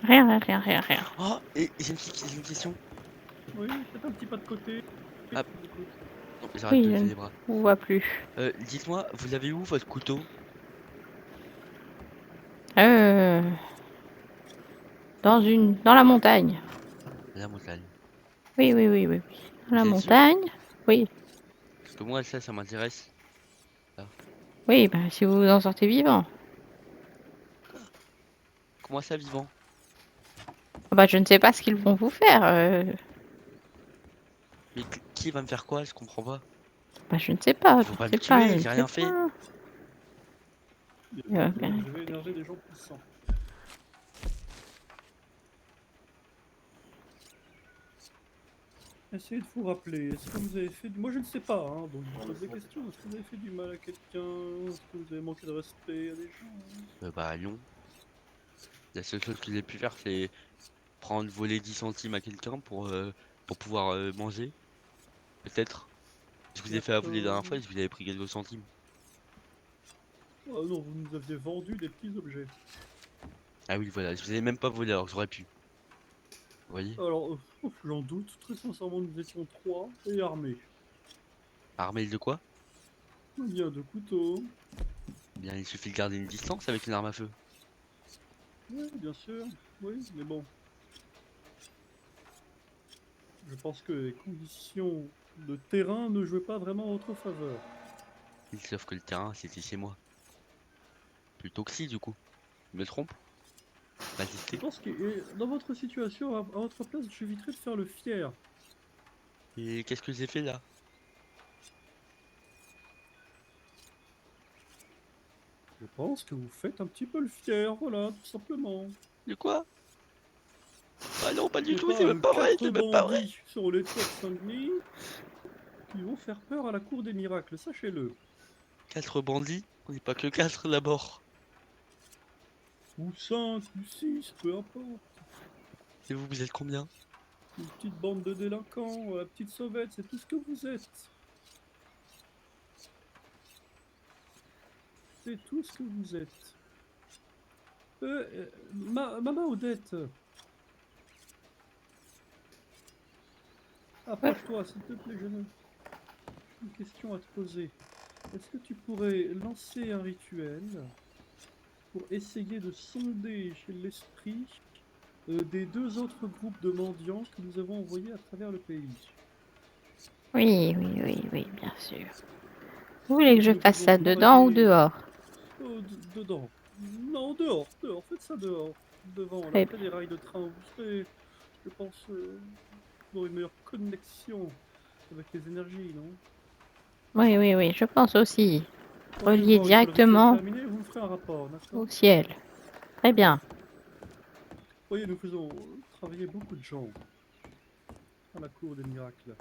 Rien. Oh, et j'ai une question. Oui, faites un petit pas de côté. Ah. Je vous écoute. Non, j'arrête Oui, de je lever ne les bras. vous vois plus. Dites-moi, vous avez où votre couteau? Dans la montagne. La montagne. Oui. Dans la Vous êtes sûr? montagne. Oui. Parce que moi, ça m'intéresse. Oui, ben si vous en sortez vivant. Comment ça, vivant? Ah bah, je ne sais pas ce qu'ils vont vous faire. Mais qui va me faire quoi? Je comprends pas. Bah, je ne sais pas. Faut Je pas ne me sais pas. tuer, Je ne j'ai sais rien fait. pas. Vous avez énervé des gens puissants. Essayez de vous rappeler, est-ce que vous avez fait du... Moi je ne sais pas, hein, donc je pose des questions. Est-ce que vous avez fait du mal à quelqu'un? Est-ce que vous avez manqué de respect à des gens? Bah, à Lyon. La seule chose que j'ai pu faire, c'est voler 10 centimes à quelqu'un pour pouvoir manger. Peut-être. Je vous ai fait avouer la dernière fois, je vous avais pris quelques centimes. Ah non, vous nous aviez vendu des petits objets. Ah oui, voilà, je vous ai même pas volé alors que j'aurais pu. Vous voyez? Alors, j'en doute, très sincèrement, nous étions 3 et armés. Armé de quoi? Il y a 2 couteaux. Eh bien, il suffit de garder une distance avec une arme à feu. Oui, bien sûr, oui, mais bon. Je pense que les conditions de terrain ne jouaient pas vraiment en votre faveur. Sauf que le terrain, c'était chez moi. Plutôt que si, du coup. Je me trompe? Je pense que dans votre situation, à votre place, j'éviterais de faire le fier. Et qu'est-ce que j'ai fait là? Je pense que vous faites un petit peu le fier, voilà, tout simplement. De quoi? Ah non, pas du Il y tout, a c'est même pas vrai, c'est même pas vrai. bandits sur les toits de Saint-Denis qui vont faire peur à la cour des miracles, sachez-le. 4 bandits? On n'est pas que 4 d'abord. Ou 5, ou 6, peu importe. Et vous, vous êtes combien? Une petite bande de délinquants, la petite sauvette, c'est tout ce que vous êtes. C'est tout ce que vous êtes. Maman Odette. Approche-toi, s'il te plaît, jeune homme. Une question à te poser. Est-ce que tu pourrais lancer un rituel pour essayer de sonder chez l'esprit des 2 autres groupes de mendiants que nous avons envoyés à travers le pays? Oui, oui, oui, oui, bien sûr. Vous voulez que je fasse ça dedans ou dehors? Dedans. Non, dehors, dehors. Faites ça dehors. Devant, là, Très près des rails de train. Vous serez, je pense, dans une meilleure connexion avec les énergies, non? Oui, oui, oui, je pense aussi. Bon, Relié une fois le rituel directement terminé, vous me ferez un rapport, d'accord? au ciel. Très bien. Vous voyez, nous faisons travailler beaucoup de gens à la cour des miracles.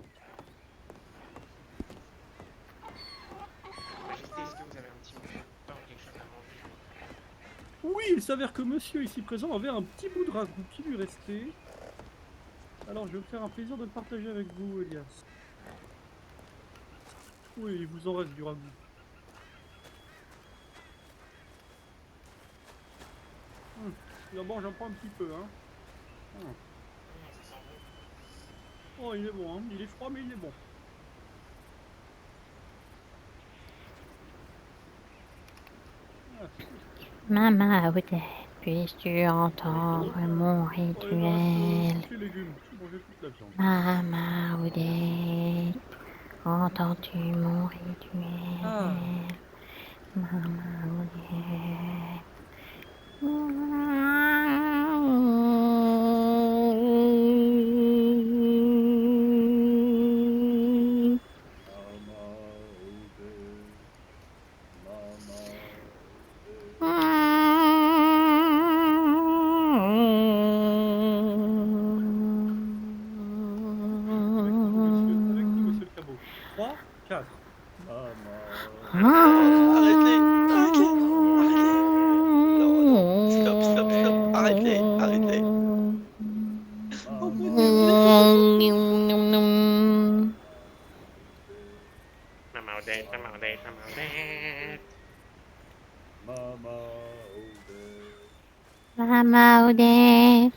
Majesté, est-ce que vous avez un petit peu de temps, quelque chose à manger? Oui, il s'avère que monsieur ici présent avait un petit bout de ragoût qui lui restait. Alors, je vais me faire un plaisir de le partager avec vous, Elias. Oui, il vous en reste du ragoût. D'abord, j'en prends un petit peu, hein. Oh, il est bon, hein. Il est froid, mais il est bon. Maman Odette, puisses-tu entendre mon rituel? Les légumes, mangez toute la viande. Maman Odette, entends-tu mon rituel? Maman Odette. Avec tout, monsieur le cabot. 3, 4. Arrêtez, arrêtez, arrêtez. Non, non, stop, stop, stop. Arrêtez, arrêtez. Oh mon Dieu, Maman Odette, maman Odette, maman Odette. Maman Odette.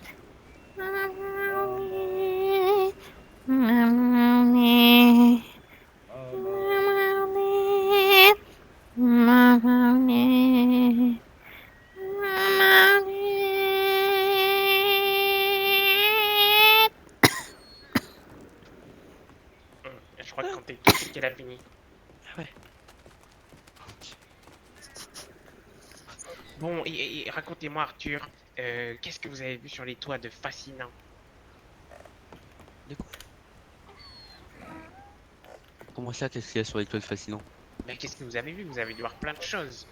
Je crois que quand t'es tout, c'est qu'elle a fini. Ouais. Bon, et racontez-moi, Arthur, qu'est-ce que vous avez vu sur les toits de fascinant? Comment ça, qu'est-ce qu'il y a sur l'étoile fascinant? Mais qu'est-ce que vous avez vu? Vous avez dû voir plein de choses.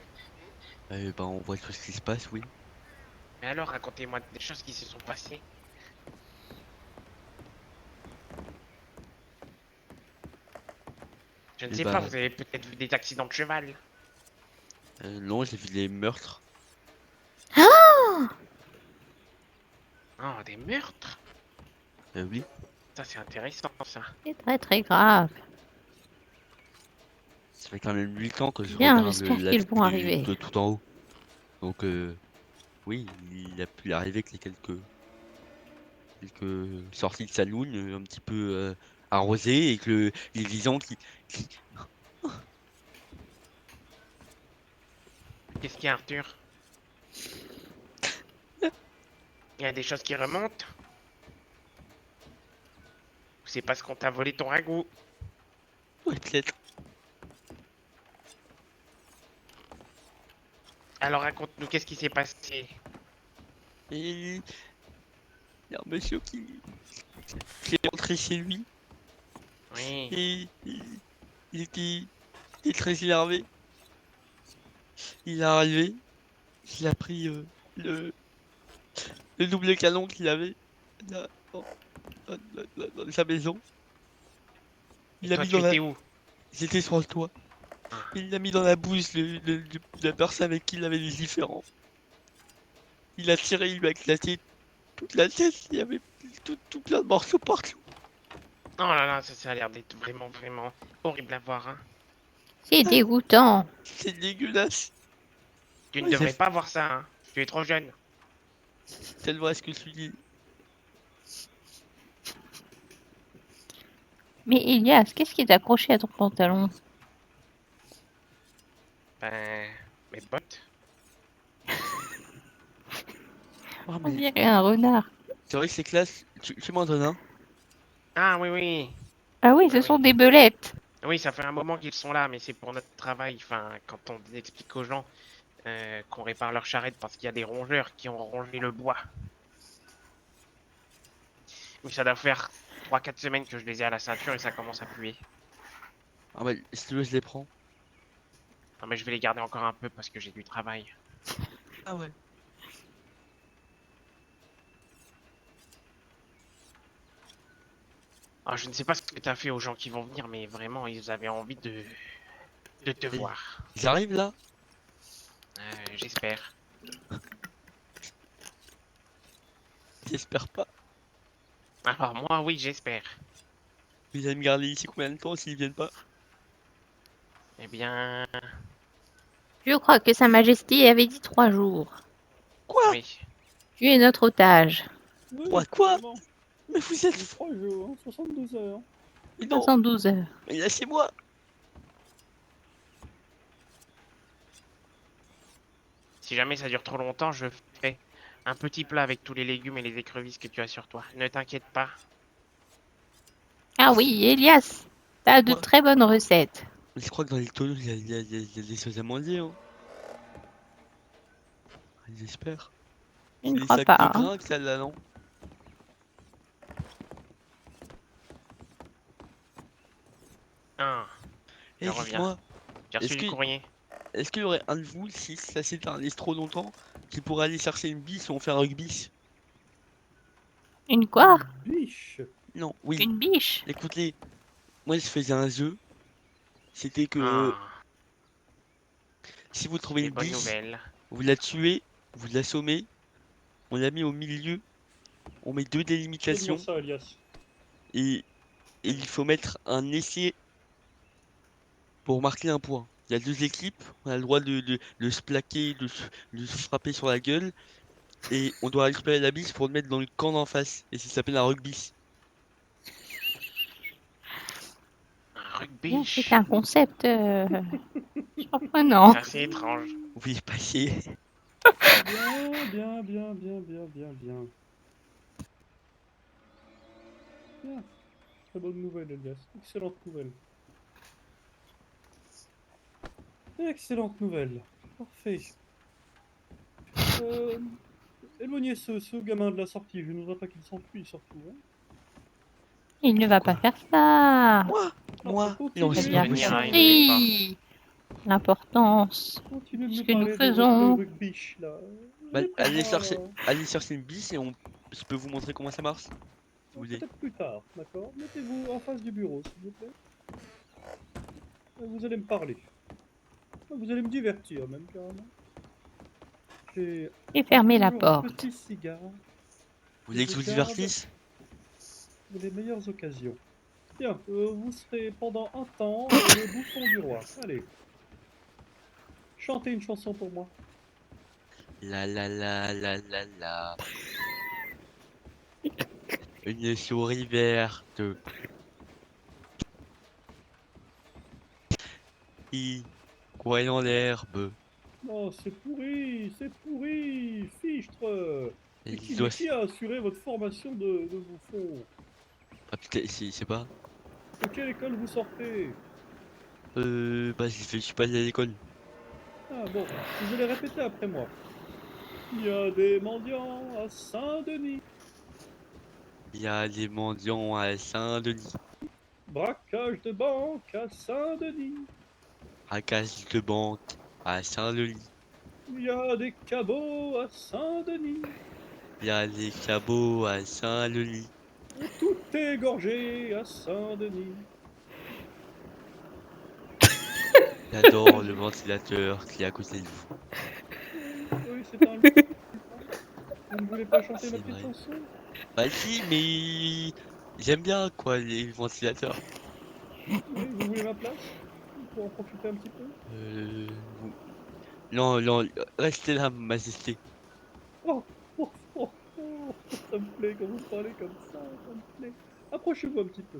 Ben, on voit tout ce qui se passe, oui. Mais alors, racontez-moi des choses qui se sont passées. Je ne sais pas, vous avez peut-être vu des accidents de cheval. Non, j'ai vu des meurtres. Oh, Oh, des meurtres? Oui. Ça, c'est intéressant, ça. c'est très très grave. Ça fait quand même 8 ans que je Bien, regarde j'espère la qu'ils vie vont arriver. de tout en haut. Donc, oui, il a pu arriver avec les quelques sorties de saloon un petit peu arrosées et que les visants qui... Qu'est-ce qu'il y a, Arthur? Il y a des choses qui remontent? Ou c'est parce qu'on t'a volé ton ragoût? Ouais, peut-être. Alors raconte-nous, qu'est-ce qui s'est passé? Et il y a un monsieur qui est rentré chez lui. Oui. Et il était très énervé. Il est arrivé, il a pris le double canon qu'il avait là, dans sa maison. Il l'a mis dans la... où? J'étais sur le toit. Il l'a mis dans la bouche de la personne avec qui il avait des différends. Il a tiré, il m'a éclaté toute la tête, il y avait tout plein de morceaux partout. Oh là là, ça a l'air d'être vraiment, vraiment horrible à voir. Hein. C'est dégoûtant. C'est dégueulasse. Tu ne Ouais, devrais pas voir ça, hein. Tu es trop jeune. C'est tellement ce que je dis. Mais Elias, qu'est-ce qui est accroché à ton pantalon? Ben, mes bottes. Oh, On mais dirait un renard. c'est vrai que c'est classe. Tu m'en donnes un? Ah oui, oui. Ah oui, ce sont des belettes. Oui, ça fait un moment qu'ils sont là, mais c'est pour notre travail. Enfin, quand on explique aux gens qu'on répare leur charrette parce qu'il y a des rongeurs qui ont rongé le bois. Mais ça doit faire 3-4 semaines que je les ai à la ceinture et ça commence à puer. Ah bah, si tu veux, je les prends. Non, mais je vais les garder encore un peu parce que j'ai du travail. Ah ouais. Ah, je ne sais pas ce que tu as fait aux gens qui vont venir, mais vraiment, ils avaient envie de te voir. Ils arrivent là? J'espère. J'espère pas. Alors moi, oui, j'espère. Ils allaient me garder ici combien de temps s'ils viennent pas? Eh bien... Je crois que Sa Majesté avait dit 3 jours. Quoi? Oui. Tu es notre otage. Quoi? Mais vous êtes... 3 jours, hein, 72 heures. Mais non. 72 heures. Mais lâchez-moi. Si jamais ça dure trop longtemps, je ferai un petit plat avec tous les légumes et les écrevisses que tu as sur toi. Ne t'inquiète pas. Ah oui, Elias, t'as de très bonnes recettes. Mais je crois que dans les tonneaux, il y a des choses à manger. Hein. J'espère. Je C'est ne des crois sacs pas. de Hein. grains que celle-là, non? Ah, Eh, je reviens. dites-moi, J'ai reçu est-ce du que- courrier. est-ce qu'il y aurait un de vous, si ça s'éternise trop longtemps, qui pourrait aller chercher une bise et on fait un rugby? Une quoi? Biche. Non, oui. Une biche. Écoutez, moi je faisais un jeu. C'était que Ah, si vous trouvez des une bonnes biche, nouvelles. vous la tuez, vous l'assommez, on la met au milieu, on met 2 délimitations Fais-moi ça, Elias. et il faut mettre un essai pour marquer un point. Il y a 2 équipes, on a le droit de se plaquer, de se frapper sur la gueule et on doit récupérer la biche pour le mettre dans le camp d'en face. Et ça s'appelle un rugby. Un rugby. Bien, c'est un concept surprenant. C'est assez étrange. Oui, passé. Bien. Bien. Très bonne nouvelle, Elias. Excellente nouvelle. Excellente nouvelle. Parfait. Éloignez ce gamin de la sortie. Je ne voudrais pas qu'il s'enfuit, surtout. Hein. Il ne va pas faire ça. Moi, Continuez T'as de bien me venir, parler- compris l'importance. continuez de ce me que nous parler de votre faisons. rugby, là. Bah, Mettez-moi, allez chercher une biche et je peux vous montrer comment ça marche. Si vous voulez. peut-être plus tard, d'accord? Mettez-vous en face du bureau, s'il vous plaît. Vous allez me parler. Vous allez me divertir, même, carrément. J'ai Et fermez la toujours un porte. petit cigare Vous voulez que je vous garde divertisse? pour les meilleures occasions. Bien, vous serez pendant un temps le bouffon du roi. Allez. Chantez une chanson pour moi. La la la la la la. Une souris verte. Qui courait dans l'herbe. Oh, c'est pourri, fichtre. Et Et il qui, doit... qui a assuré votre formation de bouffon? Ah putain, c'est pas. De quelle école vous sortez? Bah je suis pas allé à l'école. Ah bon, vous allez répéter après moi. Il y a des mendiants à Saint-Denis. Il y a des mendiants à Saint-Denis. Braquage de banque à Saint-Denis. Braquage de banque à Saint-Denis. Il y a des cabots à Saint-Denis. Il y a des cabots à Saint-Denis. Tout est égorgé à Saint-Denis. J'adore le ventilateur qui est à côté de vous. Oui, c'est un loup. Vous ne voulez pas chanter ma C'est petite vrai. chanson? Bah si, mais j'aime bien quoi les ventilateurs. Oui, vous voulez ma place? Pour en profiter un petit peu? Vous- Non, non, restez là, Majesté. Oh, oh, oh, oh, ça me plaît quand vous parlez comme ça me plaît. Approchez-vous un petit peu.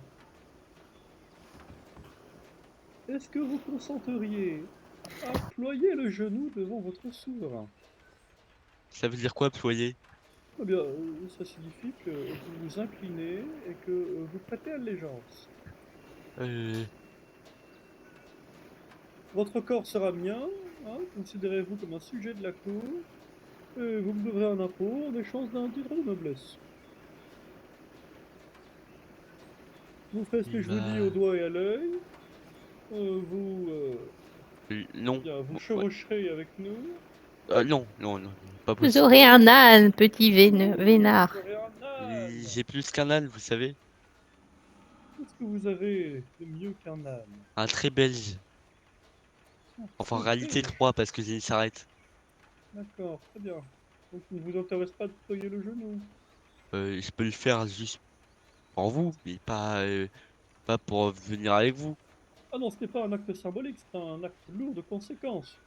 Est-ce que vous consenteriez à ployer le genou devant votre souverain? Ça veut dire quoi, ployer? Eh bien, ça signifie que vous vous inclinez et que vous prêtez allégeance. Euh, Votre corps sera mien, hein, considérez-vous comme un sujet de la cour, et vous me devrez un impôt en échange d'un titre de noblesse. Vous ferez ce que je vous dis au doigt et à l'œil, non. bien, vous Ouais. chevaucherez avec nous. Non, non, non, pas Vous possible. aurez un âne, petit vénard. Vous aurez un âne. J'ai plus qu'un âne, vous savez. Qu'est-ce que vous avez de mieux qu'un âne? Un très belge. Enfin, en réalité, 3 parce que j'ai une charrette. D'accord, très bien. Donc, il ne vous intéresse pas de ployer le genou? Je peux le faire juste pour vous, mais pas pour venir avec vous. Ah non, ce n'est pas un acte symbolique, c'est un acte lourd de conséquences.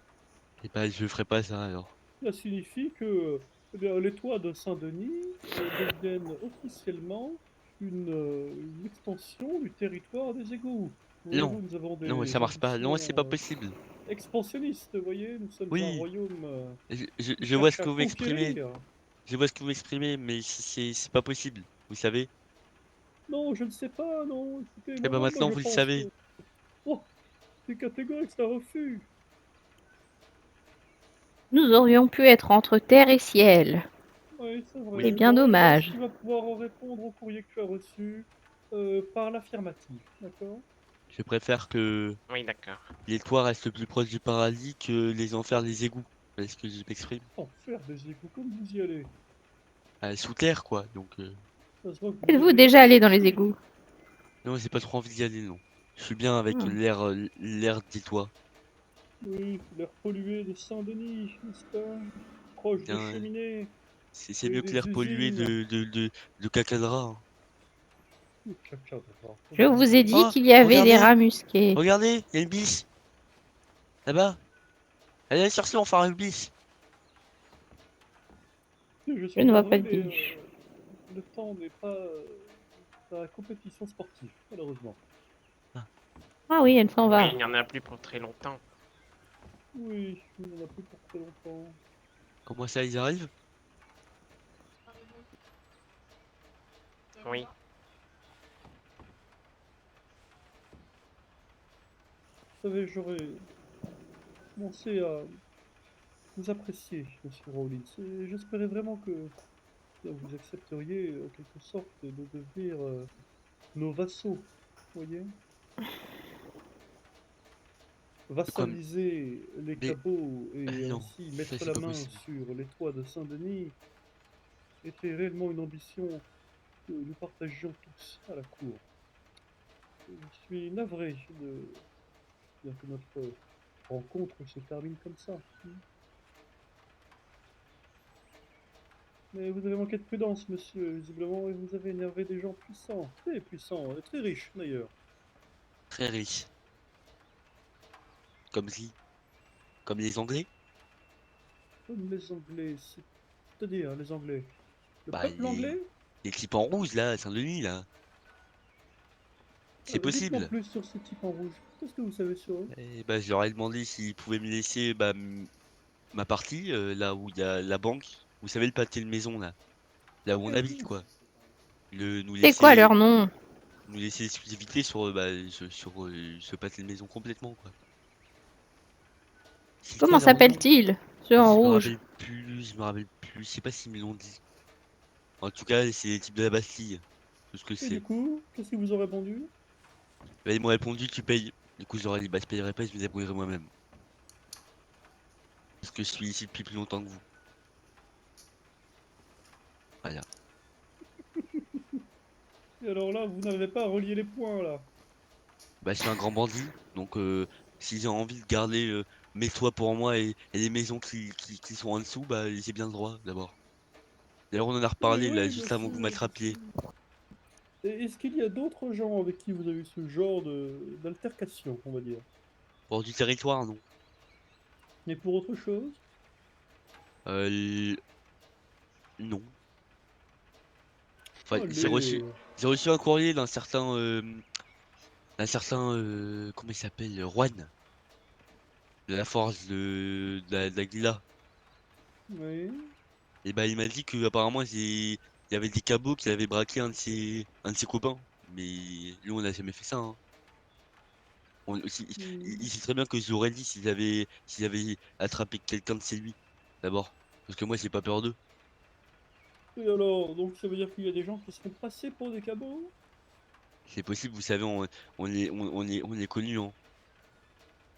Et bah, je ferai pas ça alors. Cela signifie que eh bien, les toits de Saint-Denis deviennent officiellement une extension du territoire des égouts. Voyez-vous, Non, nous avons des non, ça marche pas. Non, c'est pas ambitions, possible. expansionnistes, vous voyez, nous sommes un Oui, royaume qui je vois ce cherche que à vous exprimez. conquérir. Je vois ce que vous exprimez, mais c'est pas possible, vous savez. Non, je ne sais pas, non, écoutez, Et bah moi maintenant je vous le pense savez. que... Oh, c'est catégorique, c'est un refus. Nous aurions pu être entre terre et ciel. Oui, c'est vrai. C'est bien Bon, eh bien, dommage. tu vas pouvoir répondre au courrier que tu as reçu par l'affirmative, d'accord? Je préfère que Oui, d'accord. les toits restent le plus proche du paradis que les enfers, les égouts. Est-ce que je m'exprime? Faire des égouts comme vous y allez. Sous terre, quoi. Donc, Ça se voit que vous Êtes-vous avez déjà pas allé dans les d'esprit. égouts? non, j'ai pas trop envie d'y aller, non. Je suis bien avec l'air des toits. Oui, l'air pollué de Saint-Denis, n'est-ce pas? Proche des Bien, cheminées c'est et mieux que l'air des pollué usines. de caca de rat, hein. Oh, caca de rat. Je vous ai dit Oh, qu'il y avait des regardez, rats musqués. regardez, il y a une biche. Là-bas. Allez chercher, on fera une biche. Je Je suis ne vois navré, pas de mais biche. le temps n'est pas à la compétition sportive, malheureusement. Ah oui, elle s'en va. Il n'y en a plus pour très longtemps. Oui, il n'y en a plus pour très longtemps. Comment ça, ils arrivent? Oui. Vous savez, j'aurais commencé à vous apprécier, Monsieur Rawlins, et j'espérais vraiment que vous accepteriez, en quelque sorte, de devenir nos vassaux, voyez? Vassaliser les Mais- cabots et non, ainsi ça, mettre c'est la pas main possible. sur les toits de Saint-Denis était réellement une ambition que nous partagions tous à la cour. Je suis navré bien que notre rencontre se termine comme ça. Mais vous avez manqué de prudence, monsieur, visiblement, et vous avez énervé des gens puissants, et très riches d'ailleurs. Très riche. Comme qui? Comme les Anglais? Comme les Anglais, c'est-à-dire les Anglais. Le Bah, peuple anglais? les types en rouge, là, à Saint-Denis, là. C'est Dites-moi possible. plus sur ces types en rouge. Qu'est-ce que vous savez sur eux? Et bah, je leur ai demandé s'ils pouvaient me laisser bah, ma partie, là où il y a la banque. Vous savez, le pâté de maison, là. Là où on habite, quoi. Nous C'est quoi laisser, leur nom? nous laisser l'exclusivité sur, ce pâté de maison complètement, quoi. C'est quoi Comment leur nom? s'appelle-t-il, ceux en rouge? Je me rappelle plus. Je sais pas s'ils me l'ont dit. En tout cas, c'est les types de la Bastille. Tout ce que Et c'est. du coup, qu'est-ce qu'ils vous ont répondu? Bah, ils m'ont répondu, tu payes. Du coup, je leur ai dit, bah, je payerai pas, je me débrouillerai moi-même. Parce que je suis ici depuis plus longtemps que vous. Voilà. Et alors là, vous n'avez pas à relier les points, là. Bah, je suis un grand bandit, donc si j'ai envie de garder mes toits pour moi et les maisons qui sont en dessous, bah, j'ai bien le droit d'abord. D'ailleurs, on en a Oui, reparlé là, oui, juste bien avant que vous sûr, m'attrapiez. bien sûr. Et est-ce qu'il y a d'autres gens avec qui vous avez eu ce genre d'altercation, on va dire? Pour du territoire, non. Mais pour autre chose? Euh, non. Enfin, Allez. j'ai reçu un courrier d'un certain, comment il s'appelle, Juan, de la force de la Glila. Oui. Et bah, il m'a dit que apparemment il y avait des cabots qui avaient braqué un de ses copains. Mais nous, on n'a jamais fait ça, hein. Il sait très bien que j'aurais dit s'ils avaient attrapé quelqu'un de chez lui, d'abord. Parce que moi, j'ai pas peur d'eux. Et alors, donc ça veut dire qu'il y a des gens qui seront passés pour des cabots? C'est possible, vous savez, on est connus, hein.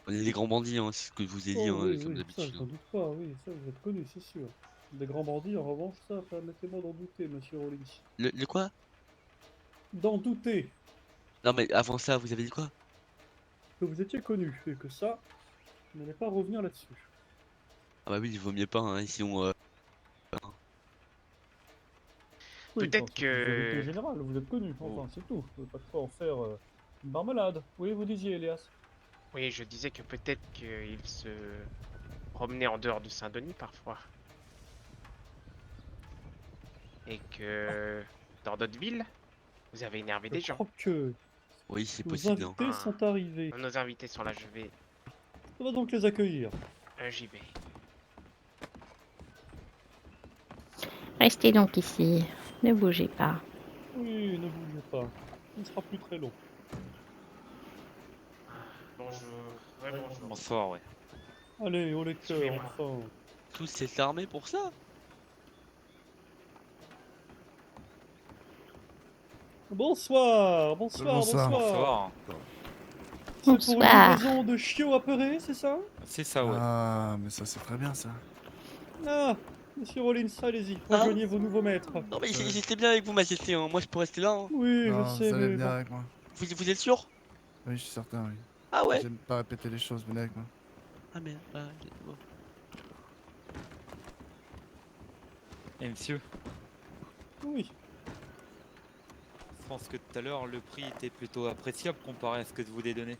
On est des grands bandits, hein, c'est ce que je vous ai dit, Oh hein, oui, comme oui, ça d'habitude, j'en hein. doute pas, oui, ça vous êtes connu, c'est sûr. Des grands bandits, en revanche, ça, permettez-moi d'en douter, monsieur Rollins. Le quoi? D'en douter Non, mais avant ça, vous avez dit quoi? que vous étiez connu, et que ça, je n'allais pas revenir là-dessus. Ah bah oui, il vaut mieux pas, hein, sinon... Oui, Peut-être enfin, c'est une vérité que... générale, vous êtes connu, enfin, c'est tout. Vous n'avez pas de quoi en faire une marmelade. Oui, vous disiez, Elias. Oui, je disais que peut-être qu'il se promenait en dehors de Saint-Denis parfois. Et que dans d'autres villes, vous avez énervé des Je gens. crois que Oui, c'est nos possible, hein. invités sont arrivés. Nos invités sont là, je vais... On va donc les accueillir. J'y vais. Restez donc ici. Ne bougez pas. Oui, ne bougez pas. Ce ne sera plus très long. Bonjour. Ouais, bonjour. Bonsoir, ouais. Allez, au lecteur, Suivez-moi. enfin. Tous cette armée pour ça? Bonsoir, bonsoir, Bonsoir. bonsoir. Bonsoir. C'est pour une Bonsoir. livraison de chiots apeurés, c'est ça? C'est ça, ouais. Ah, mais ça c'est très bien ça. Ah, monsieur Rollins, allez-y, Ah. rejoignez vos nouveaux maîtres. Non mais j'étais bien avec vous, majesté, hein. Moi je peux rester là, hein. Oui, Non, je sais, vous allez mais venir bon. avec moi. Vous êtes sûr? Oui, je suis certain, oui. Ah ouais? J'aime pas répéter les choses, venez avec moi. Ah merde, bon. Et monsieur, Oui. je pense que tout à l'heure, le prix était plutôt appréciable comparé à ce que je vous ai donné.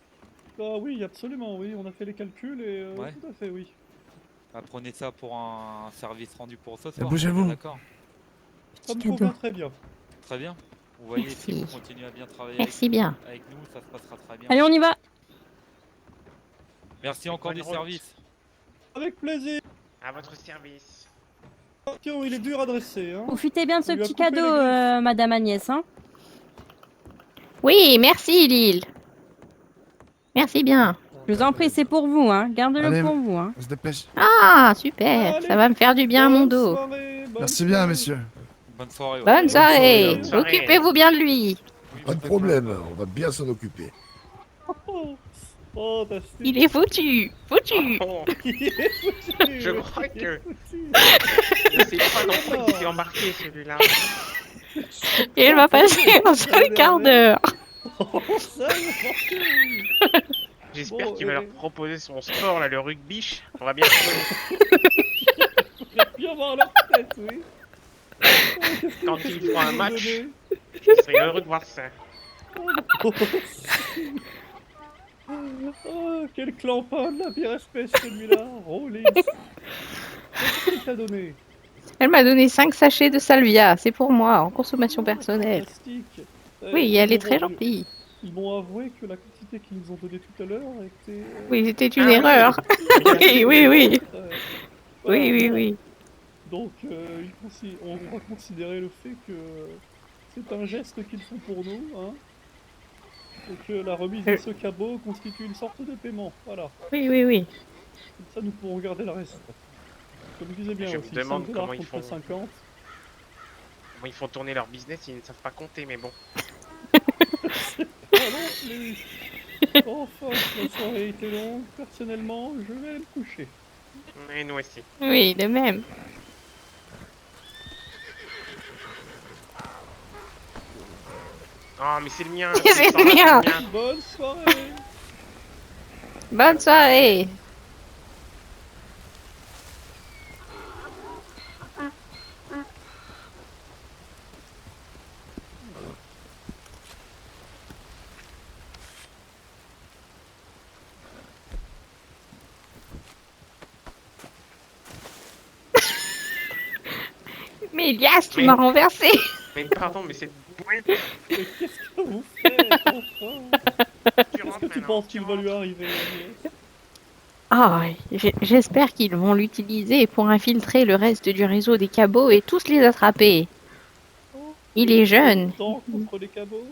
Ah oui, absolument, oui, on a fait les calculs et Ouais. tout à fait, oui. Prenez ça pour un service rendu pour ce Et soir. bougez-vous. D'accord. Ça me Cadeau. convient très bien. Très bien. Vous voyez, si vous Merci. continuez à bien travailler Merci bien. avec nous, ça se passera très bien. Allez, on y va. Merci encore bonne du route. service. Avec plaisir. À votre service. Attention, il est dur à dresser, hein. Profitez bien de ce On lui a petit coupé les cadeau, griffes. Madame Agnès. Hein. Oui, merci Lille. Merci bien. Je vous en prie, c'est pour vous. Hein. Gardez-le Allez, pour vous. Hein. on se dépêche. Ah, super. Allez, Ça va me faire du bien à mon bonne dos. soirée, bonne Merci bien, soirée. messieurs. Bonne soirée. ouais. Bonne soirée. Bonne soirée. Occupez-vous bien de lui. Oui, Pas de vous problème, on va bien s'en occuper. Oh, fantastique. Il est foutu. Foutu. Oh, Il est foutu, je oui, crois il est que... foutu. Je sais pas dans quoi il s'est embarqué celui-là. Et elle va passer un seul quart d'heure. Oh, ça, il est parti. J'espère Bon, qu'il va et- leur proposer son sport là, le rugby. On va bien se Il va bien voir leur tête, oui. Quand ils feront un match. Donné. Je serais heureux de voir ça. Oh, quel clampin de la pire espèce celui-là. Rollins. Qu'est-ce qu'il t'a donné? Elle m'a donné 5 sachets de salvia. C'est pour moi, en consommation personnelle. Fantastique. Oui, elle est très Ils gentille. m'ont avoué que la quantité qu'ils nous ont donnée tout à l'heure était... Oui, c'était une Ah oui. erreur. Oui, oui, oui. Voilà, Oui, oui, bon. oui. Donc, on va considérer le fait que c'est un geste qu'ils font pour nous, hein, et que la remise de ce cabot constitue une sorte de paiement. Voilà. Oui, oui, oui. Comme ça, nous pourrons regarder le reste. Comme je disais bien Je me aussi, demande 5 comment ils contre font. 50. Bon, ils font tourner leur business, ils ne savent pas compter, mais bon. Ah non plus. Enfin, la soirée était longue. Personnellement, je vais me coucher. Et nous aussi. Oui, de même. Oh, mais c'est le mien. C'est ce temps-là, le mien. Bonne soirée. Bonne soirée. Mais Elias, tu Mais- m'as renversé. Mais pardon, mais c'est... Mais qu'est-ce que vous faites, enfin? Qu'est-ce que tu penses qu'il va lui arriver, Elias? Ah, j'espère qu'ils vont l'utiliser pour infiltrer le reste du réseau des cabots et tous les attraper. Il est jeune. Tant contre les cabots?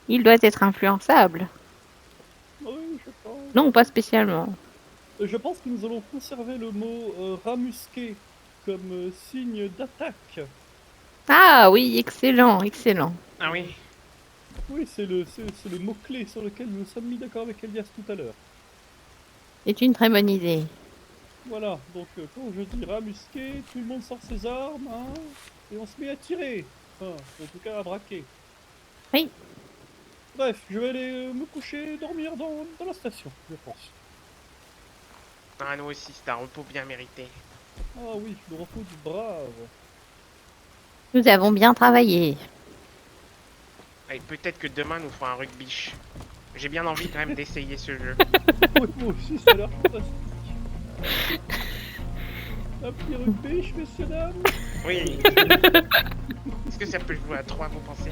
Il doit être influençable. Oui, je pense. Non, pas spécialement. Je pense que nous allons conserver le mot ramusqué comme signe d'attaque. Ah oui, excellent, excellent. Ah oui. Oui, c'est le mot-clé sur lequel nous nous sommes mis d'accord avec Elias tout à l'heure. C'est une très bonne idée. Voilà, donc quand je dis ramusqué, tout le monde sort ses armes, hein, et on se met à tirer. Enfin, en tout cas à braquer. Oui. Bref, je vais aller me coucher, dormir dans la station, je pense. Ah, nous aussi, c'est un repos bien mérité. Ah oui, le repos du brave. Nous avons bien travaillé. Et peut-être que demain, nous ferons un rugby. J'ai bien envie quand même d'essayer ce jeu. Oui, moi aussi, ça a l'air fantastique. Un petit rugby, messieurs, dames. Oui. Est-ce que ça peut jouer à 3, vous pensez?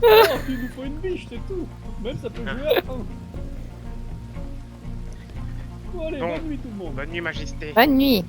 Oh, il nous faut une biche, c'est tout. Même ça peut jouer à 1. Bon, allez, Bon. bonne nuit tout le monde. Bonne nuit, Majesté. Bonne nuit.